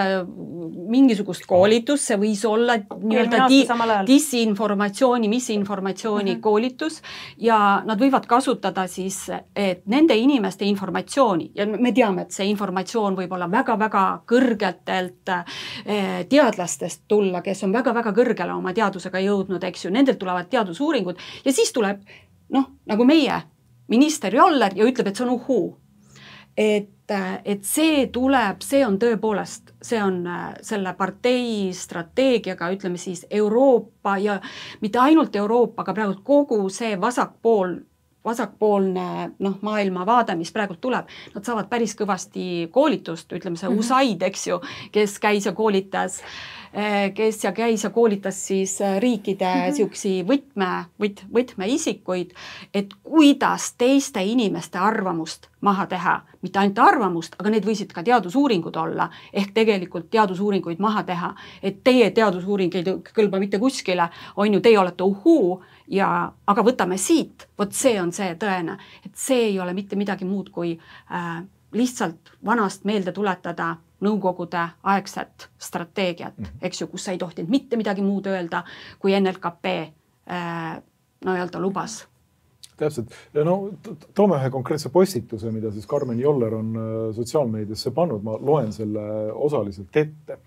mingisugust koolitust, see võis olla disinformatsiooni, misinformatsiooni koolitus ja nad võivad kasutada siis et nende inimeste informatsiooni ja me teame, et see informatsioon võib olla väga-väga kõrgetelt teadlastest tulla, kes on väga-väga kõrgele oma teadusega jõudnud, eks ju, nendelt tulevad teadusuuringud ja siis tuleb, nagu meie, minister Joller ja ütleb, et see on uhuu. Et see tuleb, see on tõepoolest, see on selle partei strateegiaga, ütleme siis Euroopa ja mitte ainult Euroopa, aga praegu kogu see vasakpoolne maailmavaade, mis praegult tuleb, nad saavad päris kõvasti koolitust, ütleme see USAID, eks ju, kes käis ja koolitas siis riikide siuksi võtmeisikuid, et kuidas teiste inimeste arvamust maha teha. Mitte ainult arvamust, aga need võisid ka teadusuuringud olla, ehk tegelikult teadusuuringuid maha teha. Et teie teadusuuring ei kõlba mitte kuskile, on ju, teie olete uhuu, aga võtame siit, vot see on see tõene. Et see ei ole mitte midagi muud kui lihtsalt vanast meelde tuletada nõukogude aegset strateegiat, eks ju, kus sa ei tohtinud mitte midagi muud öelda, kui NLKP lubas. Täpselt. Ja toome ühe konkreetse postituse, mida siis Karmen Joller on sotsiaalmeediasse pannud. Ma loen selle osaliselt ette.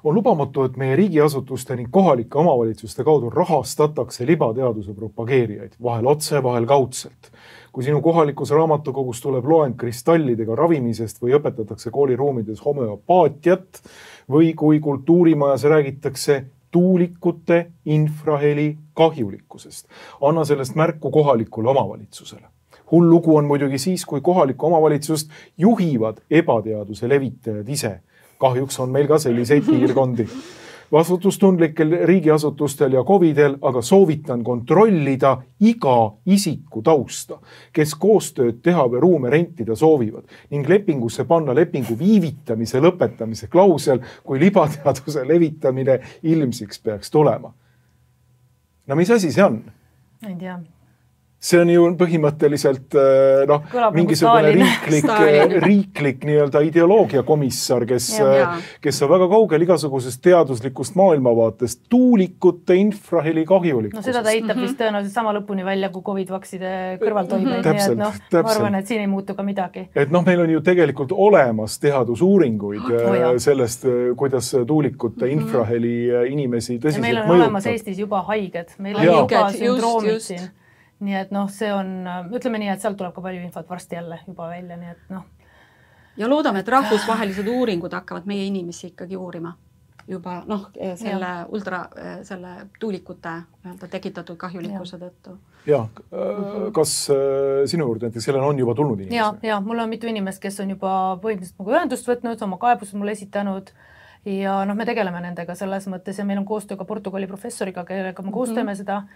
On lubamatu, et meie riigiasutuste ning kohalike omavalitsuste kaudu rahastatakse libateaduse propageerijaid, vahel otse, vahel kaudselt. Kui sinu kohalikus raamatukogus tuleb loeng kristallidega ravimisest või õpetatakse kooliruumides homeopaatiat või kui kultuurimajas räägitakse tuulikute infraheli kahjulikkusest. Anna sellest märku kohalikule omavalitsusele. Hull lugu on muidugi siis, kui kohalikku omavalitsust juhivad ebateaduse levitajad ise. Kahjuks on meil ka selliseid piirkondi. Vastutustundlikel riigiasutustel ja COVID-el aga soovitan kontrollida iga isiku tausta, kes koostööd teha või ruume rentida soovivad ning lepingusse panna lepingu viivitamise lõpetamise klausel, kui libateaduse levitamine ilmsiks peaks tulema. No mis asi see on? Ei tea. See on ju põhimõtteliselt mingisugune riiklik nii-öelda ideoloogiakomissar, kes on väga kaugel igasugusest teaduslikust maailmavaatest tuulikute infraheli kahjulikkusest. No seda ta eitab vist tõenäoliselt sama lõpuni välja, kui COVID-vakside kõrvaltoimeid. Täpselt. Ma arvan, et siin ei muutu ka midagi. Et meil on ju tegelikult olemas teadusuuringuid sellest, kuidas tuulikute infraheli inimesi tõsiselt mõjutab. Meil on olemas Eestis juba haiged. Meil on juba sündroomid siin. Nii et see on, ütleme nii, et sealt tuleb ka palju infot varsti jälle juba välja, nii et Ja loodame, et rahvusvahelised uuringud hakkavad meie inimesi ikkagi uurima juba selle tuulikute tekitatud kahjulikkuse tõttu. Ja, kas sinu juurde näiteks sellel on juba tulnud inimesi? Ja, mul on mitu inimest, kes on juba põhimõtteliselt ühendust võtnud, oma kaebused mulle esitanud ja me tegeleme nendega selles mõttes ja meil on koostöö ka Portugali professoriga, kellega me koostööme seda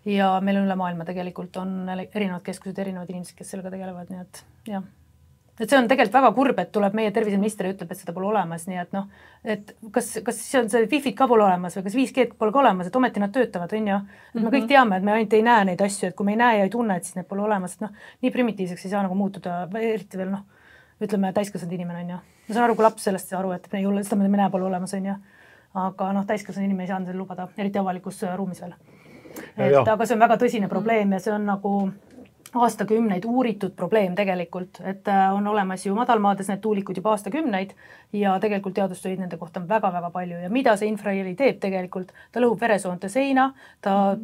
ja meil on üle maailma tegelikult on erinevad keskused, erinevad inimesed, kes sellega tegelevad, nii et jah. Et see on tegelikult väga kurb, et tuleb meie terviseminister ja ütleb, et seda pole olemas, nii et et kas see on see Wi-Fi ka pole olemas või kas 5G pole ka olemas, et ometi nad töötavad, on ju. Et me kõik teame, et me ainult ei näe neid asju, et kui me ei näe ja ei tunne, et siis need pole olemas, et nii primitiivseks ei saa nagu muutuda, eriti veel ütleme täiskasvanud inimene, on ju. Ma saan aru, kui laps sellest aru, et seda me näe pole olemas, on ju. Aga täiskasvanud inimene ei saa selle lubada, eriti avalikus ruumis veel. Aga see on väga tõsine probleem ja see on nagu aastakümneid uuritud probleem tegelikult, et on olemas ju madalmaades need tuulikud juba aastakümneid ja tegelikult teadustöid nende kohta on väga-väga palju ja mida see infraheli teeb tegelikult, ta lõhub veresoonte seina, ta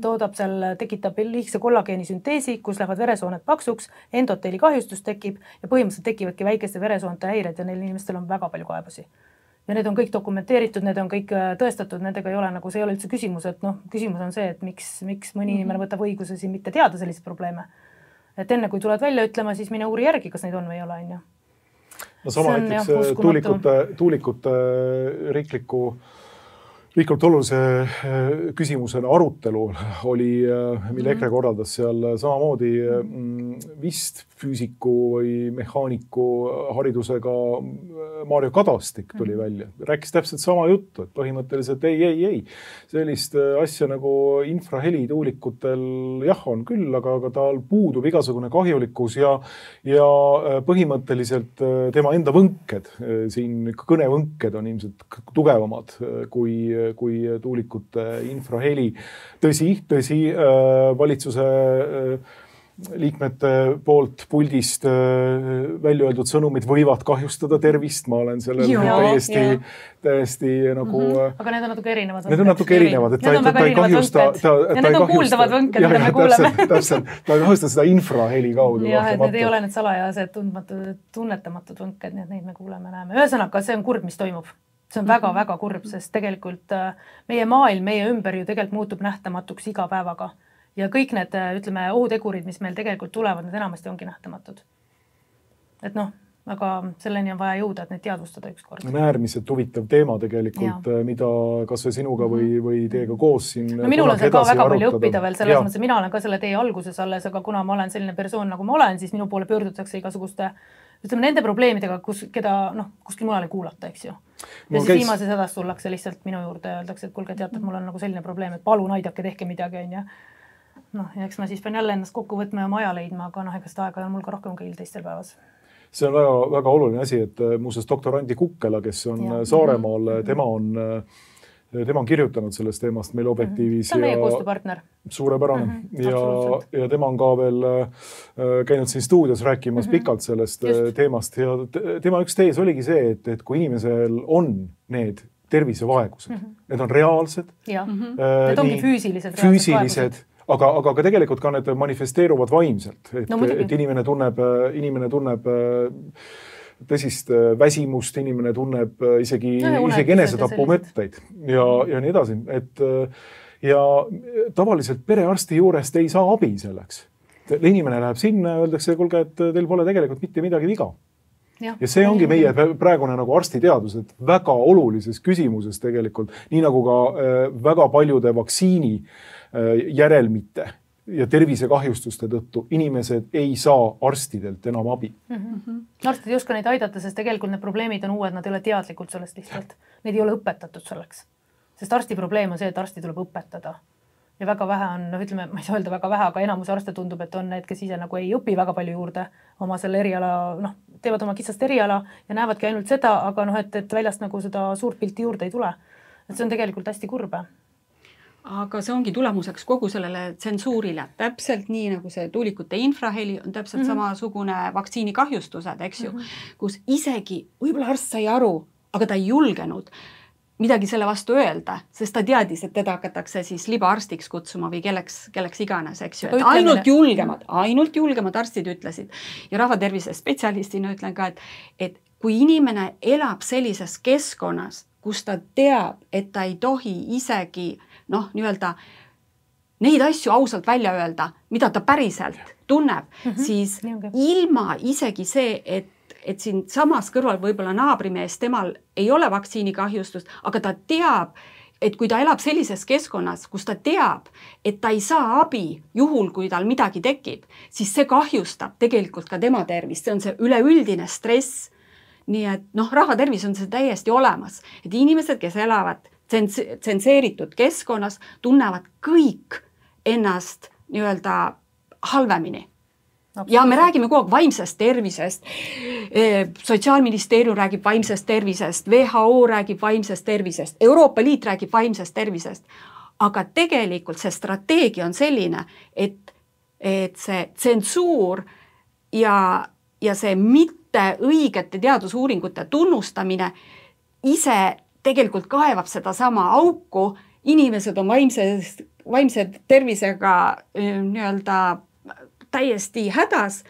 tekitab liigse kollageeni sünteesi, kus lähevad veresooned paksuks, endoteeli kahjustus tekib ja põhimõtteliselt tekivadki väikeste veresoonte häired ja neil inimestel on väga palju kaebusi. Ja need on kõik dokumenteeritud, need on kõik tõestatud, nendega ei ole see ei ole üldse küsimus, et küsimus on see, et miks mõni inimene võtab õiguse siin mitte teada selliseid probleeme. Et enne kui tuled välja ütlema, siis mine uuri järgi, kas neid on või ei ole, on ju. No sama näiteks tuulikute riikliku Riiklikult olulise küsimusena arutelu oli, mille EKRE korraldas seal samamoodi vist füüsiku või mehaaniku haridusega Maarjo Kadastik tuli välja. Rääkis täpselt sama juttu, et põhimõtteliselt ei. Sellist asja nagu infraheli tuulikutel jah on küll, aga tal puudub igasugune kahjulikkus ja põhimõtteliselt tema enda võnked, siin kõnevõnked on ilmselt tugevamad kui tuulikute infraheli. Tõsi, valitsuse liikmete poolt puldist välja öeldud sõnumid võivad kahjustada tervist. Ma olen sellel täiesti nagu... Aga need on natuke erinevad. Need on natuke erinevad, et ta ei kahjusta... Ja need on kuuldavad võnked, mida me kuuleme. Täpselt, ta ei kahjusta seda infraheli kaudu. Jah, et need ei ole need salajased, tunnetamatud võnked, nii et neid me kuuleme, näeme. Ühesõnaga, see on kurb, mis toimub. See on väga-väga kurb, sest tegelikult meie maailm, meie ümber ju tegelikult muutub nähtamatuks iga päevaga. Ja kõik need, ütleme, ohutegurid, mis meil tegelikult tulevad, need enamasti ongi nähtamatud. Et aga selleni on vaja jõuda, et neid teadvustada ükskord. On äärmiselt huvitav teema tegelikult, mida kas või sinuga või teiega koos siin... minul on seal ka väga palju õppida veel, selles mõttes, mina olen ka selle tee alguses alles, aga kuna ma olen selline persoon, nagu ma olen, siis minu poole pöördutakse igasuguste, ütleme, nende probleemidega, keda kuskil mujal ei kuulata, eks ju. Ja siis viimases hädas tullakse lihtsalt minu juurde ja öeldakse, et kuulge, teate, et mul on nagu selline probleem, et palun aidake, tehke midagi, on ja ja eks ma siis pean jälle ennast kokku võtma ja maja leidma, aga ega seda aega on mul ka rohkem kõigil teistel päevas. See on väga, väga oluline asi, et muuseas doktor Andi Kukkela, kes on Saaremaal, tema on kirjutanud sellest teemast meil Objektiivis. Ta on meie koostööpartner. Suurepärane. Ja tema on ka veel käinud siin stuudios rääkimas pikalt sellest teemast. Ja tema üks tees oligi see, et kui inimesel on need tervisevaegused, need on reaalsed. Need ongi füüsilised. Aga ka tegelikult ka need manifesteeruvad vaimselt, et inimene tunneb tõsist väsimust, inimene tunneb isegi enesetapumõtteid ja nii edasi. Ja tavaliselt perearsti juurest ei saa abi selleks. Inimene läheb sinna ja öeldakse, kuulge, et teil pole tegelikult mitte midagi viga. Ja see ongi meie praegune nagu arstiteadus, et väga olulises küsimuses tegelikult, nii nagu ka väga paljude vaktsiini järelmite ja tervisekahjustuste tõttu inimesed ei saa arstidelt enam abi. Arstid ei oska neid aidata, sest tegelikult need probleemid on uued, nad ei ole teadlikud sellest lihtsalt. Neid ei ole õpetatud selleks. Sest arsti probleem on see, et arsti tuleb õpetada. Ja väga vähe on, ütleme, ma ei saa öelda väga vähe, aga enamus arste tundub, et on need, kes ise nagu ei õpi väga palju juurde oma selle eriala, teevad oma kitsast eriala ja näevadki ainult seda, aga et väljast nagu seda suurt pilti juurde ei tule. Et see on tegelikult hästi kurbe. Aga see ongi tulemuseks kogu sellele tsensuurile. Täpselt nii, nagu see tuulikute infraheli on täpselt samasugune vaktsiinikahjustused, eks ju, kus isegi võib-olla arst sai aru, aga ta ei julgenud midagi selle vastu öelda, sest ta teadis, et teda hakatakse siis libaarstiks kutsuma või kelleks iganes, eks ju. Et ainult julgemad arstid ütlesid. Ja rahvatervise spetsialistina ütlen ka, et kui inimene elab sellises keskkonnas, kus ta teab, et ta ei tohi isegi nii-öelda neid asju ausalt välja öelda, mida ta päriselt tunneb, siis ilma isegi see, et siin samas kõrval võib-olla naabrimees, temal ei ole vaktsiinikahjustust, aga ta teab, et kui ta elab sellises keskkonnas, kus ta teab, et ta ei saa abi juhul, kui tal midagi tekib, siis see kahjustab tegelikult ka tema tervist. See on see üleüldine stress. Nii et rahvatervis on see täiesti olemas. Et inimesed, kes elavad tsenseeritud keskkonnas, tunnevad kõik ennast nii-öelda halvemini. Ja me räägime kogu aeg vaimsest tervisest, Sotsiaalministeerium räägib vaimsest tervisest, WHO räägib vaimsest tervisest, Euroopa Liit räägib vaimsest tervisest, aga tegelikult see strateegia on selline, et see tsensuur ja see mitte õigete teadusuuringute tunnustamine ise tegelikult kaevab seda sama auku, inimesed on vaimse tervisega nii-öelda täiesti hädas,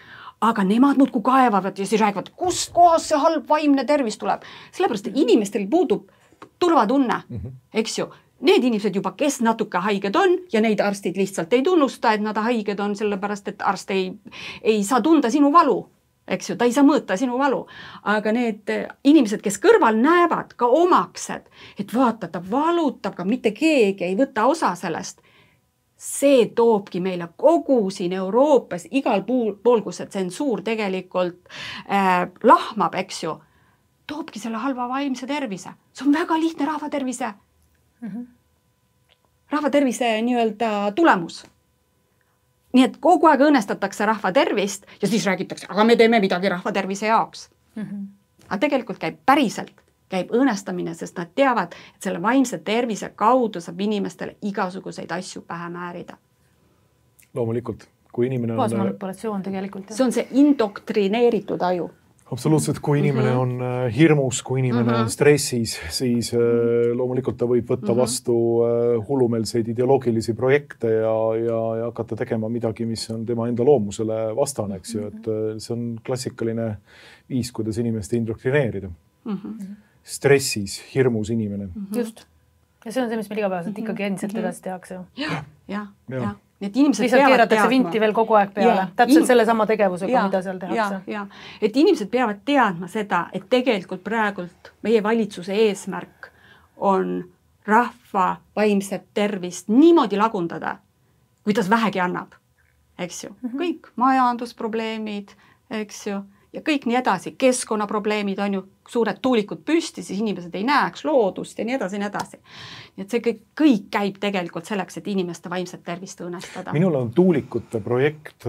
aga nemad muudkui kaevavad ja siis räägivad, kust kohas see halb vaimne tervis tuleb. Sellepärast, et inimestel puudub turvatunne, eks ju. Need inimesed juba, kes natuke haiged on ja neid arstid lihtsalt ei tunnusta, et nad haiged on sellepärast, et arst ei saa tunda sinu valu. eks ju, ta ei saa mõõta sinu valu, aga need inimesed, kes kõrval näevad ka omaksed, et vaata, ta valutab, ka mitte keegi ei võta osa sellest, see toobki meile kogu siin Euroopas igal pool, kus see tsensuur tegelikult lahmab, eks ju, toobki selle halva vaimse tervise. See on väga lihtne rahvatervise nii-öelda tulemus. Nii et kogu aeg õõnestatakse rahva tervist ja siis räägitakse, aga me teeme midagi rahva tervise jaoks. Aga tegelikult käib õõnestamine, sest nad teavad, et selle vaimse tervise kaudu saab inimestele igasuguseid asju pähe määrida. Loomulikult, kui inimene on... Baasmanipulatsioon tegelikult. See on see indoktrineeritud aju. Absoluutselt, kui inimene on hirmus, kui inimene on stressis, siis loomulikult ta võib võtta vastu hullumeelseid ideoloogilisi projekte ja hakata tegema midagi, mis on tema enda loomusele vastane, eks ju, et see on klassikaline viis, kuidas inimest indoktrineerida. Stressis, hirmus inimene. Just. Ja see on see, mis meil igapäevaselt ikkagi endiselt edasi tehakse. Ja. Need inimesed lihtsalt keeratakse vinti veel kogu aeg peale. Täpselt selle sama tegevusega, mida seal tehakse. Et inimesed peavad teadma seda, et tegelikult praegult meie valitsuse eesmärk on rahva vaimset tervist niimoodi lagundada, kuidas vähegi annab. Eks ju? Kõik majandusprobleemid, eks ju? Ja kõik nii edasi, keskkonnaprobleemid on ju suured tuulikud püsti, siis inimesed ei näeks loodust ja nii edasi, nii edasi. Nii et see kõik käib tegelikult selleks, et inimeste vaimset tervist õõnestada. Minul on tuulikute projekt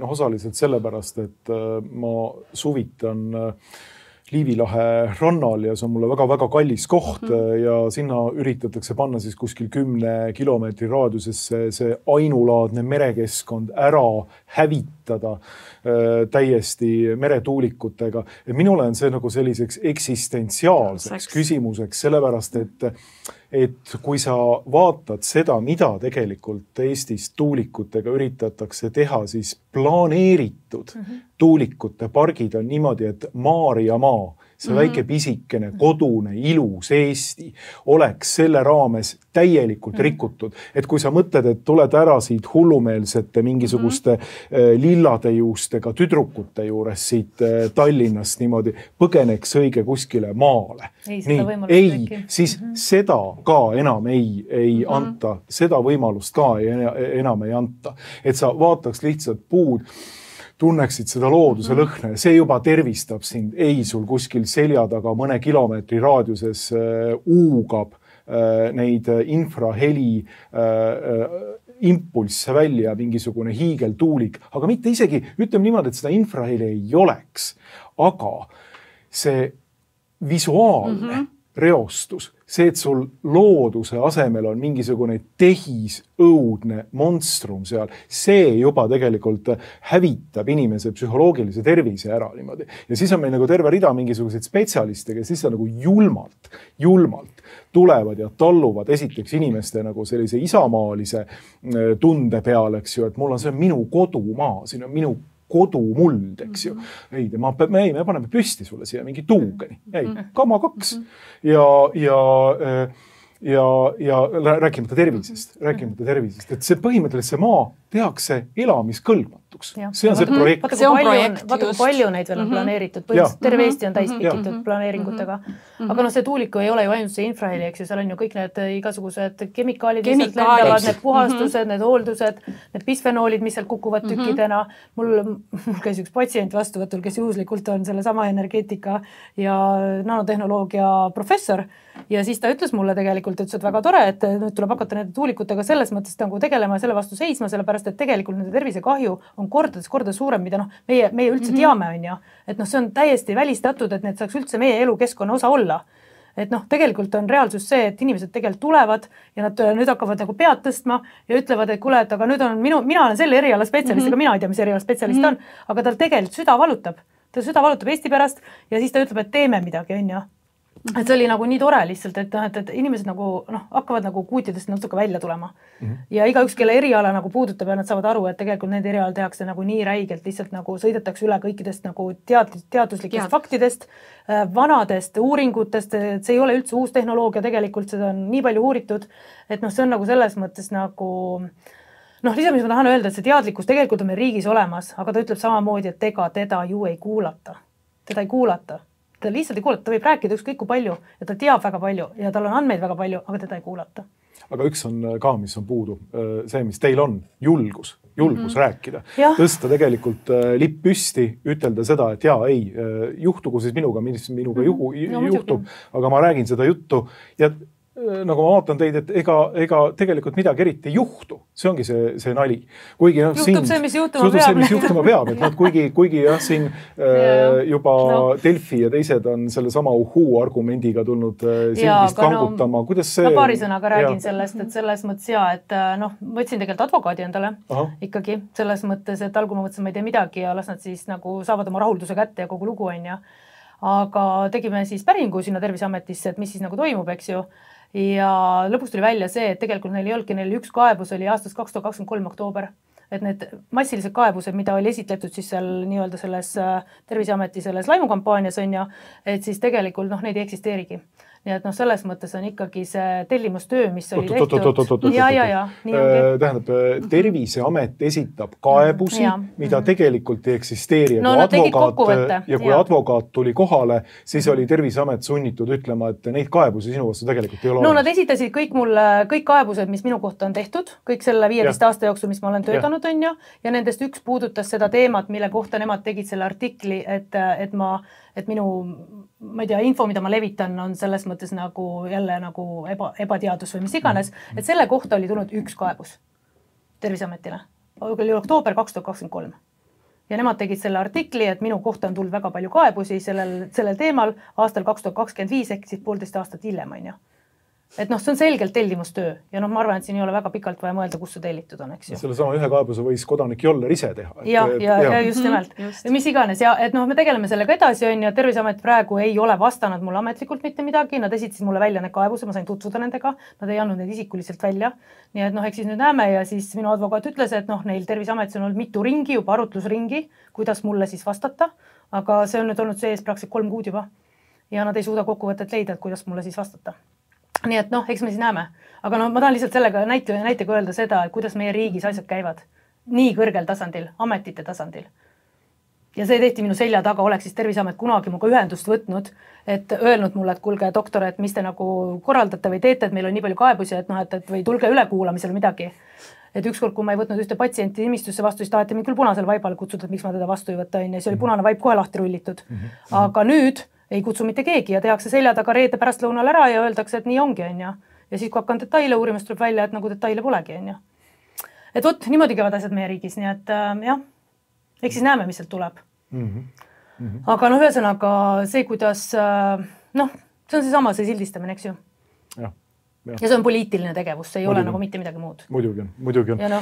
osaliselt sellepärast, et ma suvitan Liivilahe rannal ja see on mulle väga-väga kallis koht ja sinna üritatakse panna siis kuskil 10 kilomeetri raadiusesse see ainulaadne merekeskkond ära hävitada täiesti meretuulikutega. Minule on see nagu selliseks eksistentsiaalseks küsimuseks, sellepärast et kui sa vaatad seda, mida tegelikult Eestis tuulikutega üritatakse teha, siis planeeritud tuulikute pargid on niimoodi, et Maarjamaa, see väike pisikene, kodune, ilus Eesti oleks selle raames täielikult rikutud. Et kui sa mõtled, et tuled ära siit hullumeelsete mingisuguste lilladejuustega tüdrukute juures siit Tallinnast niimoodi, põgeneks õige kuskile maale. Siis seda ka enam ei anta, seda võimalust ka enam ei anta. Et sa vaataks lihtsalt puud, tunneksid seda looduse lõhne, see juba tervistab sind, ei sul kuskil selja taga mõne kilomeetri raadiuses uugab neid infraheli impulsse välja, mingisugune hiigeltuulik, aga mitte isegi, ütleme niimoodi, et seda infraheli ei oleks, aga see visuaalne reostus, see, et sul looduse asemel on mingisugune tehis, õudne monstrum seal, see juba tegelikult hävitab inimese psühholoogilise tervise ära niimoodi. Ja siis on meil nagu terve rida mingisuguseid spetsialiste, kes siis nagu julmalt tulevad ja talluvad esiteks inimeste nagu sellise isamaalise tunde peal, eks ju, et mul on see minu kodumaa, siin on minu kodumuld, eks ju. Me paneme püsti sulle siia mingi tuugeni. Kama 2. Ja rääkimata tervisest. Et see põhimõtteliselt see maa tehakse elamiskõlbmatuks. See on see projekt. Vaata kui palju neid veel on planeeritud. Põhimõtteliselt terve Eesti on täis pikitud planeeringutega. Aga see tuuliku ei ole ju ainult see infraheli, eks ju, seal on ju kõik need igasugused kemikaalid, need puhastused, need hooldused, need bisfenoolid, mis seal kukuvad tükkidena. Mul käis üks patsient vastuvõtul, kes juhuslikult on selle sama energeetika ja nanotehnoloogia professor. Ja siis ta ütles mulle tegelikult, et väga tore, et nüüd tuleb hakata nende tuulikutega selles mõttes nagu tegelema ja selle vastu seisma, sellepärast, et tegelikult nende tervisekahju on korda suurem, mida meie üldse teame, on ju. Et see on täiesti välistatud, et need saaks üldse meie elukeskkonna osa olla. Et tegelikult on reaalsus see, et inimesed tegelikult tulevad ja nad nüüd hakkavad nagu pead tõstma ja ütlevad, et kuule, et aga nüüd on mina olen selle eriala spetsialist, aga mina ei tea, mis eriala spetsialist on, aga tal tegelikult süda valutab. Ta süda valutab Eesti pärast ja siis ta ütleb, et teeme midagi, on ju. Et see oli nagu nii tore lihtsalt, et inimesed nagu hakkavad nagu kuutidest natuke välja tulema. Ja igaüks, kelle eriala nagu puudutab ja nad saavad aru, et tegelikult need eriala tehakse nagu nii räigelt, lihtsalt nagu sõidetakse üle kõikidest nagu teaduslikest faktidest, vanadest uuringutest, et see ei ole üldse uus tehnoloogia, tegelikult seda on nii palju uuritud, et see on nagu selles mõttes nagu noh, lisaks, mis ma tahan öelda, et see teadlikkus tegelikult on meil riigis olemas, aga ta ütleb samamoodi, et ega teda ju ei kuulata. Teda ei kuulata. Ta lihtsalt ei kuulata, ta võib rääkida ükskõik kui palju ja ta teab väga palju ja tal on andmeid väga palju, aga teda ei kuulata. Aga üks on ka, mis on puudu, see, mis teil on, julgus rääkida. Tõsta tegelikult lipp püsti, ütelda seda, et jaa, ei, juhtugu siis minuga juhtub, aga ma räägin seda juttu ja nagu ma vaatan teid, et ega tegelikult midagi eriti ei juhtu. See ongi see nali. Kuigi, juhtub see, mis juhtuma peab. Et kuigi jah, siin juba Delfi ja teised on selle sama argumendiga tulnud silmist kangutama. Kuidas see... Ma paari sõnaga räägin sellest, et selles mõttes et noh, võtsin tegelikult advokaadi endale ikkagi selles mõttes, et algul ma mõtlesin, ma ei tee midagi ja las nad siis nagu saavad oma rahulduse kätte ja kogu lugu on ja. Aga tegime siis päringu sinna Terviseametisse, et mis siis nagu toimub, eks ju. Ja lõpuks tuli välja see, et tegelikult neil ei olnudki, neil üks kaebus oli aastast 2023 oktoober, et need massilised kaebused, mida oli esitletud siis seal nii-öelda selles Terviseameti selles laimukampaanias on ja, et siis tegelikult neid ei eksisteerigi. Nii et selles mõttes on ikkagi see tellimustöö, mis oli tehtud. Tähendab, Terviseamet esitab kaebusi, mida tegelikult ei eksisteeri. Ja kui advokaat tuli kohale, siis oli Terviseamet sunnitud ütlema, et neid kaebusi sinu vastu tegelikult ei ole. No nad esitasid kõik kaebused, mis minu kohta on tehtud, kõik selle 15 aasta jooksul, mis ma olen töötanud on ja nendest üks puudutas seda teemat, mille kohta nemad tegid selle artikli, et minu, ma ei tea, info, mida ma levitan, on selles mõttes nagu jälle nagu ebateadus või mis iganes, et selle kohta oli tulnud üks kaebus Terviseametile. Oli oktoober 2023. Ja nemad tegid selle artikli, et minu kohta on tulnud väga palju kaebusi sellel teemal aastal 2025 ehk siis 1,5 aastat hiljem on ju. Et see on selgelt tellimustöö ja ma arvan, et siin ei ole väga pikalt vaja mõelda, kus see tellitud on, eks ju. Selle sama ühe kaebuse võis kodanik Joller ise teha. Ja just nimelt. Mis iganes ja et me tegeleme sellega edasi on ja Terviseamet praegu ei ole vastanud mulle ametlikult mitte midagi, nad esitasid mulle välja need kaebuse, ma sain tutvuda nendega, nad ei andnud neid isikuliselt välja. Nii et eks siis nüüd näeme ja siis minu advokaat ütles, et neil Terviseametis on olnud mitu ringi, juba arutlusringi, kuidas mulle siis vastata, aga see on nüüd olnud sees praktiliselt 3 kuud juba ja nad ei suuda kokkuvõtet leida, et kuidas mulle siis vastata. Nii et eks me siis näeme. Aga ma tahan lihtsalt sellega näitega öelda seda, et kuidas meie riigis asjad käivad. Nii kõrgel tasandil, ametite tasandil. Ja see tehti minu selja taga, oleks siis Terviseamet kunagi muga ühendust võtnud, et öelnud mulle, et kuulge doktor, et mis te nagu korraldate või teete, et meil on nii palju kaebusi, et või tulge ülekuulamisel midagi. Et ükskord, kui ma ei võtnud ühte patsienti nimistusse vastu, siis taheti mind küll punasel vaibal kutsuda, et miks ma teda vastu ei võtta. Ja see oli punane vaib kohe lahti rullitud. Aga nüüd ei kutsu mitte keegi ja tehakse selja taga reede pärast lõunal ära ja öeldakse, et nii ongi on ja. Ja siis kui hakkan detaile uurimist tuleb välja, et nagu detaile polegi on ja. Et niimoodi käivad asjad meie riigis, nii et jah, eks siis näeme, mis sealt tuleb. Aga ühesõnaga see, kuidas, see on seesama see sildistamine, eks ju. Ja see on poliitiline tegevus, see ei ole nagu mitte midagi muud. Muidugi on.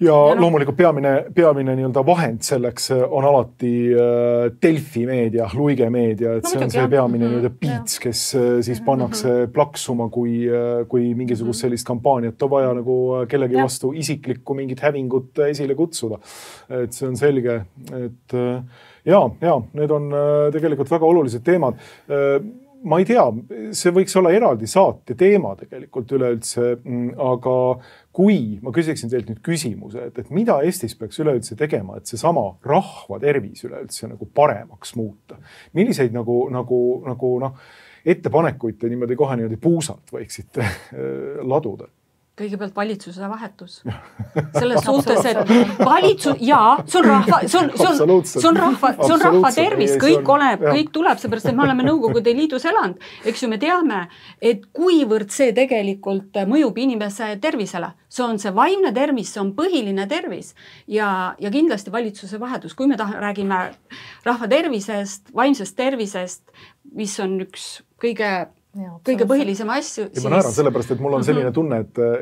Ja loomulikult peamine nii-öelda vahend selleks on alati Delfi meedia, Luige meedia, et see on see peamine nii-öelda piits, kes siis pannakse plaksuma, kui mingisugust sellist kampaaniat on vaja nagu kellegi vastu isiklikku mingit hävingut esile kutsuda. Et see on selge, et need on tegelikult väga olulised teemad. Ma ei tea, see võiks olla eraldi saate teema tegelikult üleüldse, aga kui ma küsiksin teilt nüüd küsimuse, et mida Eestis peaks üleüldse tegema, et see sama rahva tervis üleüldse nagu paremaks muuta? Milliseid ettepanekuid te niimoodi kohe niimoodi puusalt võiksite laduda? Kõigepealt valitsuse vahetus. Selles suhtes, et valitsus, see on rahva tervis, kõik tuleb, seepärast, et me oleme Nõukogude Liidus elanud. Eks ju me teame, et kuivõrd see tegelikult mõjub inimese tervisele. See on see vaimne tervis, see on põhiline tervis ja kindlasti valitsuse vahetus. Kui me räägime rahva tervisest, vaimsest tervisest, mis on üks kõige põhilisem asju. Ja ma naeran sellepärast, et mul on selline tunne,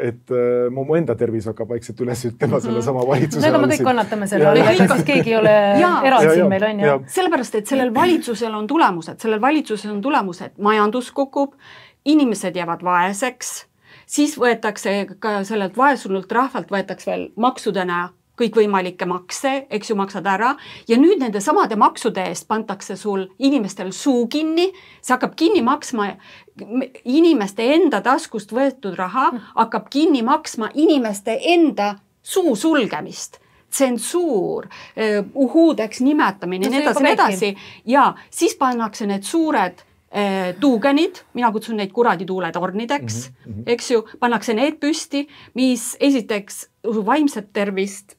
et mu enda tervis hakkab vaikselt üles ütlema selle sama valitsuse. Aga me kõik kannatame selle, kas keegi ei ole eraldi meil on. Sellepärast, et sellel valitsusel on tulemused, majandus kukub, inimesed jäävad vaeseks, siis võetakse ka sellelt vaesunult rahvalt võetakse veel maksudena kõikvõimalikke makse, eks ju maksad ära ja nüüd nende samade maksude eest pantakse sul inimestel suu kinni, see hakkab kinni maksma inimeste enda taskust võetud raha, hakkab kinni maksma inimeste enda suu sulgemist, tsensuur, uhuudeks nimetamine, nii edasi ja siis pannakse need suured tuugenid, mina kutsun neid kuradi tuuletornideks, eks ju, pannakse need püsti, mis esiteks vaimset tervist,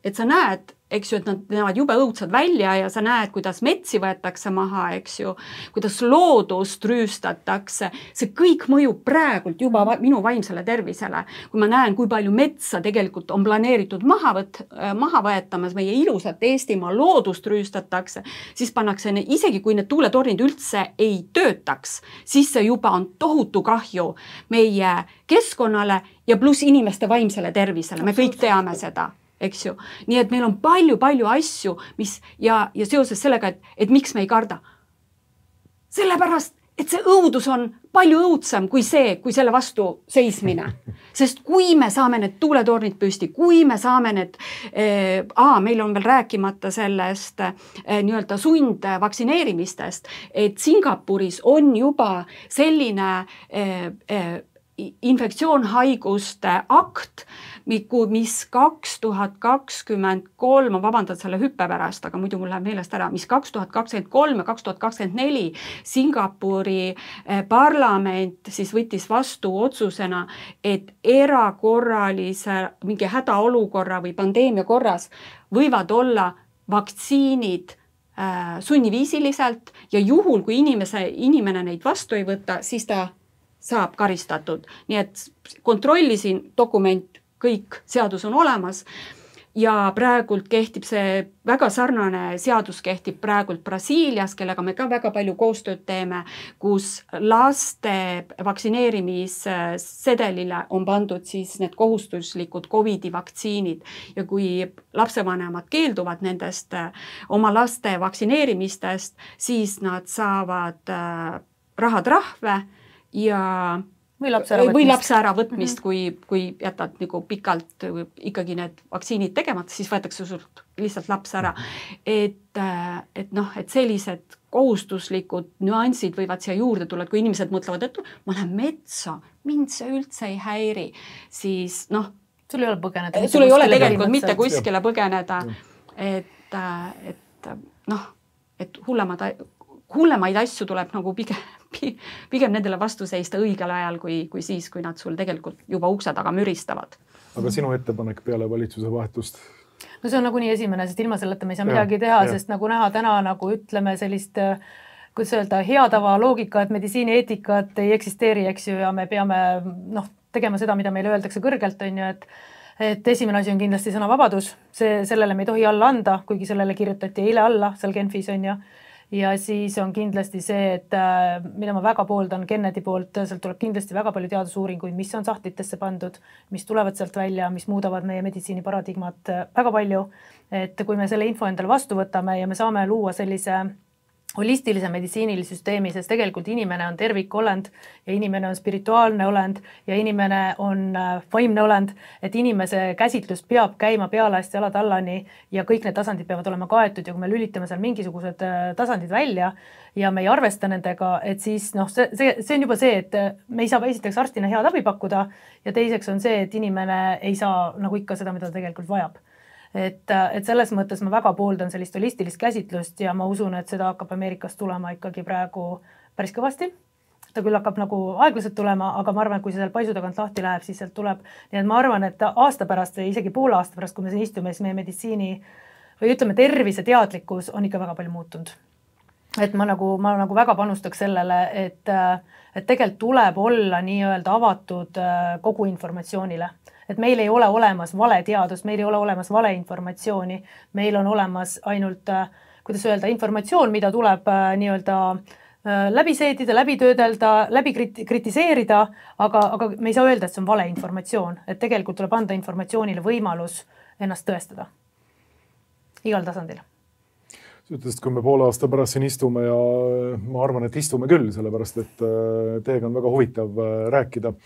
et sa näed, eks ju, et nad näevad jube õudsad välja ja sa näed, kuidas metsi võetakse maha, eks ju, kuidas loodust rüüstatakse. See kõik mõjub praegult juba minu vaimsele tervisele. Kui ma näen, kui palju metsa tegelikult on planeeritud maha võetamas, meie ilusat Eestimaa loodust rüüstatakse, siis pannakse, isegi kui need tuuletornid üldse ei töötaks, siis see juba on tohutu kahju meie keskkonnale ja pluss inimeste vaimsele tervisele. Me kõik teame seda. Eks ju. Nii et meil on palju asju, mis ja seoses sellega, et miks me ei karda. Sellepärast, et see õudus on palju õudsam kui selle vastu seismine. Sest kui me saame need tuuletornid püsti, kui me saame need, meil on veel rääkimata sellest nii-öelda sundvaktsineerimistest, et Singapuris on juba selline infektsioonhaiguste akt, mis 2023, ma vabandan selle hüppe pärast, aga muidu mul läheb meelest ära, mis 2023 ja 2024 Singapuri parlament siis võttis vastu otsusena, et erakorralise mingi hädaolukorra või pandeemia korras võivad olla vaktsiinid sunniviisiliselt ja juhul, kui inimene neid vastu ei võta, siis ta saab karistatud. Nii et kontrollisin dokument, kõik seadus on olemas ja praegult kehtib see väga sarnane seadus kehtib praegult Brasiilias, kellega me ka väga palju koostööd teeme, kus laste vaktsineerimissedelile on pandud siis need kohustuslikud COVID-i vaktsiinid ja kui lapsevanemad keelduvad nendest oma laste vaktsineerimistest, siis nad saavad rahatrahve ja või lapse äravõtmist, kui jätad nagu pikalt ikkagi need vaktsiinid tegemata, siis võetakse sult lihtsalt laps ära. Et sellised kohustuslikud nüansid võivad siia juurde tulla, et kui inimesed mõtlevad, et ma lähen metsa, mind see üldse ei häiri, siis sul ei ole põgeneda. Sul ei ole tegelikult mitte kuskile põgeneda, et hullemaid asju tuleb nagu pigem nendele vastu seista õigel ajal kui siis, kui nad sul tegelikult juba ukse taga müristavad. Aga sinu ettepanek peale valitsuse vahetust? No see on nagunii esimene, sest ilma selleta me ei saa midagi teha, sest nagu näha täna nagu ütleme sellist, kuidas öelda, hea tava loogika, et meditsiinieetikat ei eksisteeri, eks ju, ja me peame tegema seda, mida meile öeldakse kõrgelt, on ju, et esimene asi on kindlasti sõnavabadus, sellele me ei tohi alla anda, kuigi sellele kirjutati eile alla seal Genfis, on ju. Ja siis on kindlasti see, et mida ma väga pooldan Kennedy poolt, sealt tuleb kindlasti väga palju teadusuuringuid, mis on sahtlitesse pandud, mis tulevad sealt välja, mis muudavad meie meditsiiniparadigmat väga palju. Et kui me selle info endale vastu võtame ja me saame luua sellise holistilise meditsiinilise süsteemi, sest tegelikult inimene on tervikolend ja inimene on spirituaalne olend ja inimene on vaimne olend, et inimese käsitlus peab käima pealast jalad allani ja kõik need tasandid peavad olema kaetud ja kui me lülitame seal mingisugused tasandid välja ja me ei arvesta nendega, et siis see on juba see, et me ei saa esiteks arstina head abi pakkuda ja teiseks on see, et inimene ei saa nagu ikka seda, mida ta tegelikult vajab. Et selles mõttes ma väga pooldan sellist holistilist käsitlust ja ma usun, et seda hakkab Ameerikast tulema ikkagi praegu päris kõvasti. Ta küll hakkab nagu aeglaselt tulema, aga ma arvan, et kui see seal paisu tagant lahti läheb, siis sealt tuleb. Nii et ma arvan, et aasta pärast või isegi poole aasta pärast, kui me siin istume, siis meie meditsiini või ütleme tervise teadlikkus on ikka väga palju muutunud. Et ma nagu väga panustaks sellele, et tegelikult tuleb olla nii-öelda avatud kogu informatsioonile. Et meil ei ole olemas vale teadust, meil ei ole olemas vale informatsiooni, meil on olemas ainult, kuidas öelda, informatsioon, mida tuleb nii-öelda läbi seedida, läbi töödelda, läbi kritiseerida, aga me ei saa öelda, et see on vale informatsioon, et tegelikult tuleb anda informatsioonile võimalus ennast tõestada igal tasandil. Sa ütlesid, kui me poole aasta pärast siin istume ja ma arvan, et istume küll, sellepärast et teiega on väga huvitav rääkida.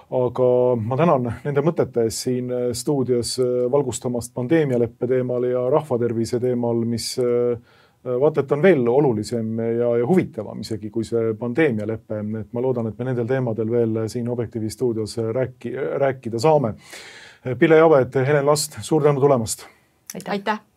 Aga ma tänan nende mõtete ees siin stuudios valgustamast pandeemialeppe teemal ja rahvatervise teemal, mis vaata, et on veel olulisem ja huvitavam isegi kui see pandeemialeppe. Et ma loodan, et me nendel teemadel veel siin Objektiivi stuudios rääkida saame. Pille Javet, Helen Last, suur tänu tulemast! Aitäh!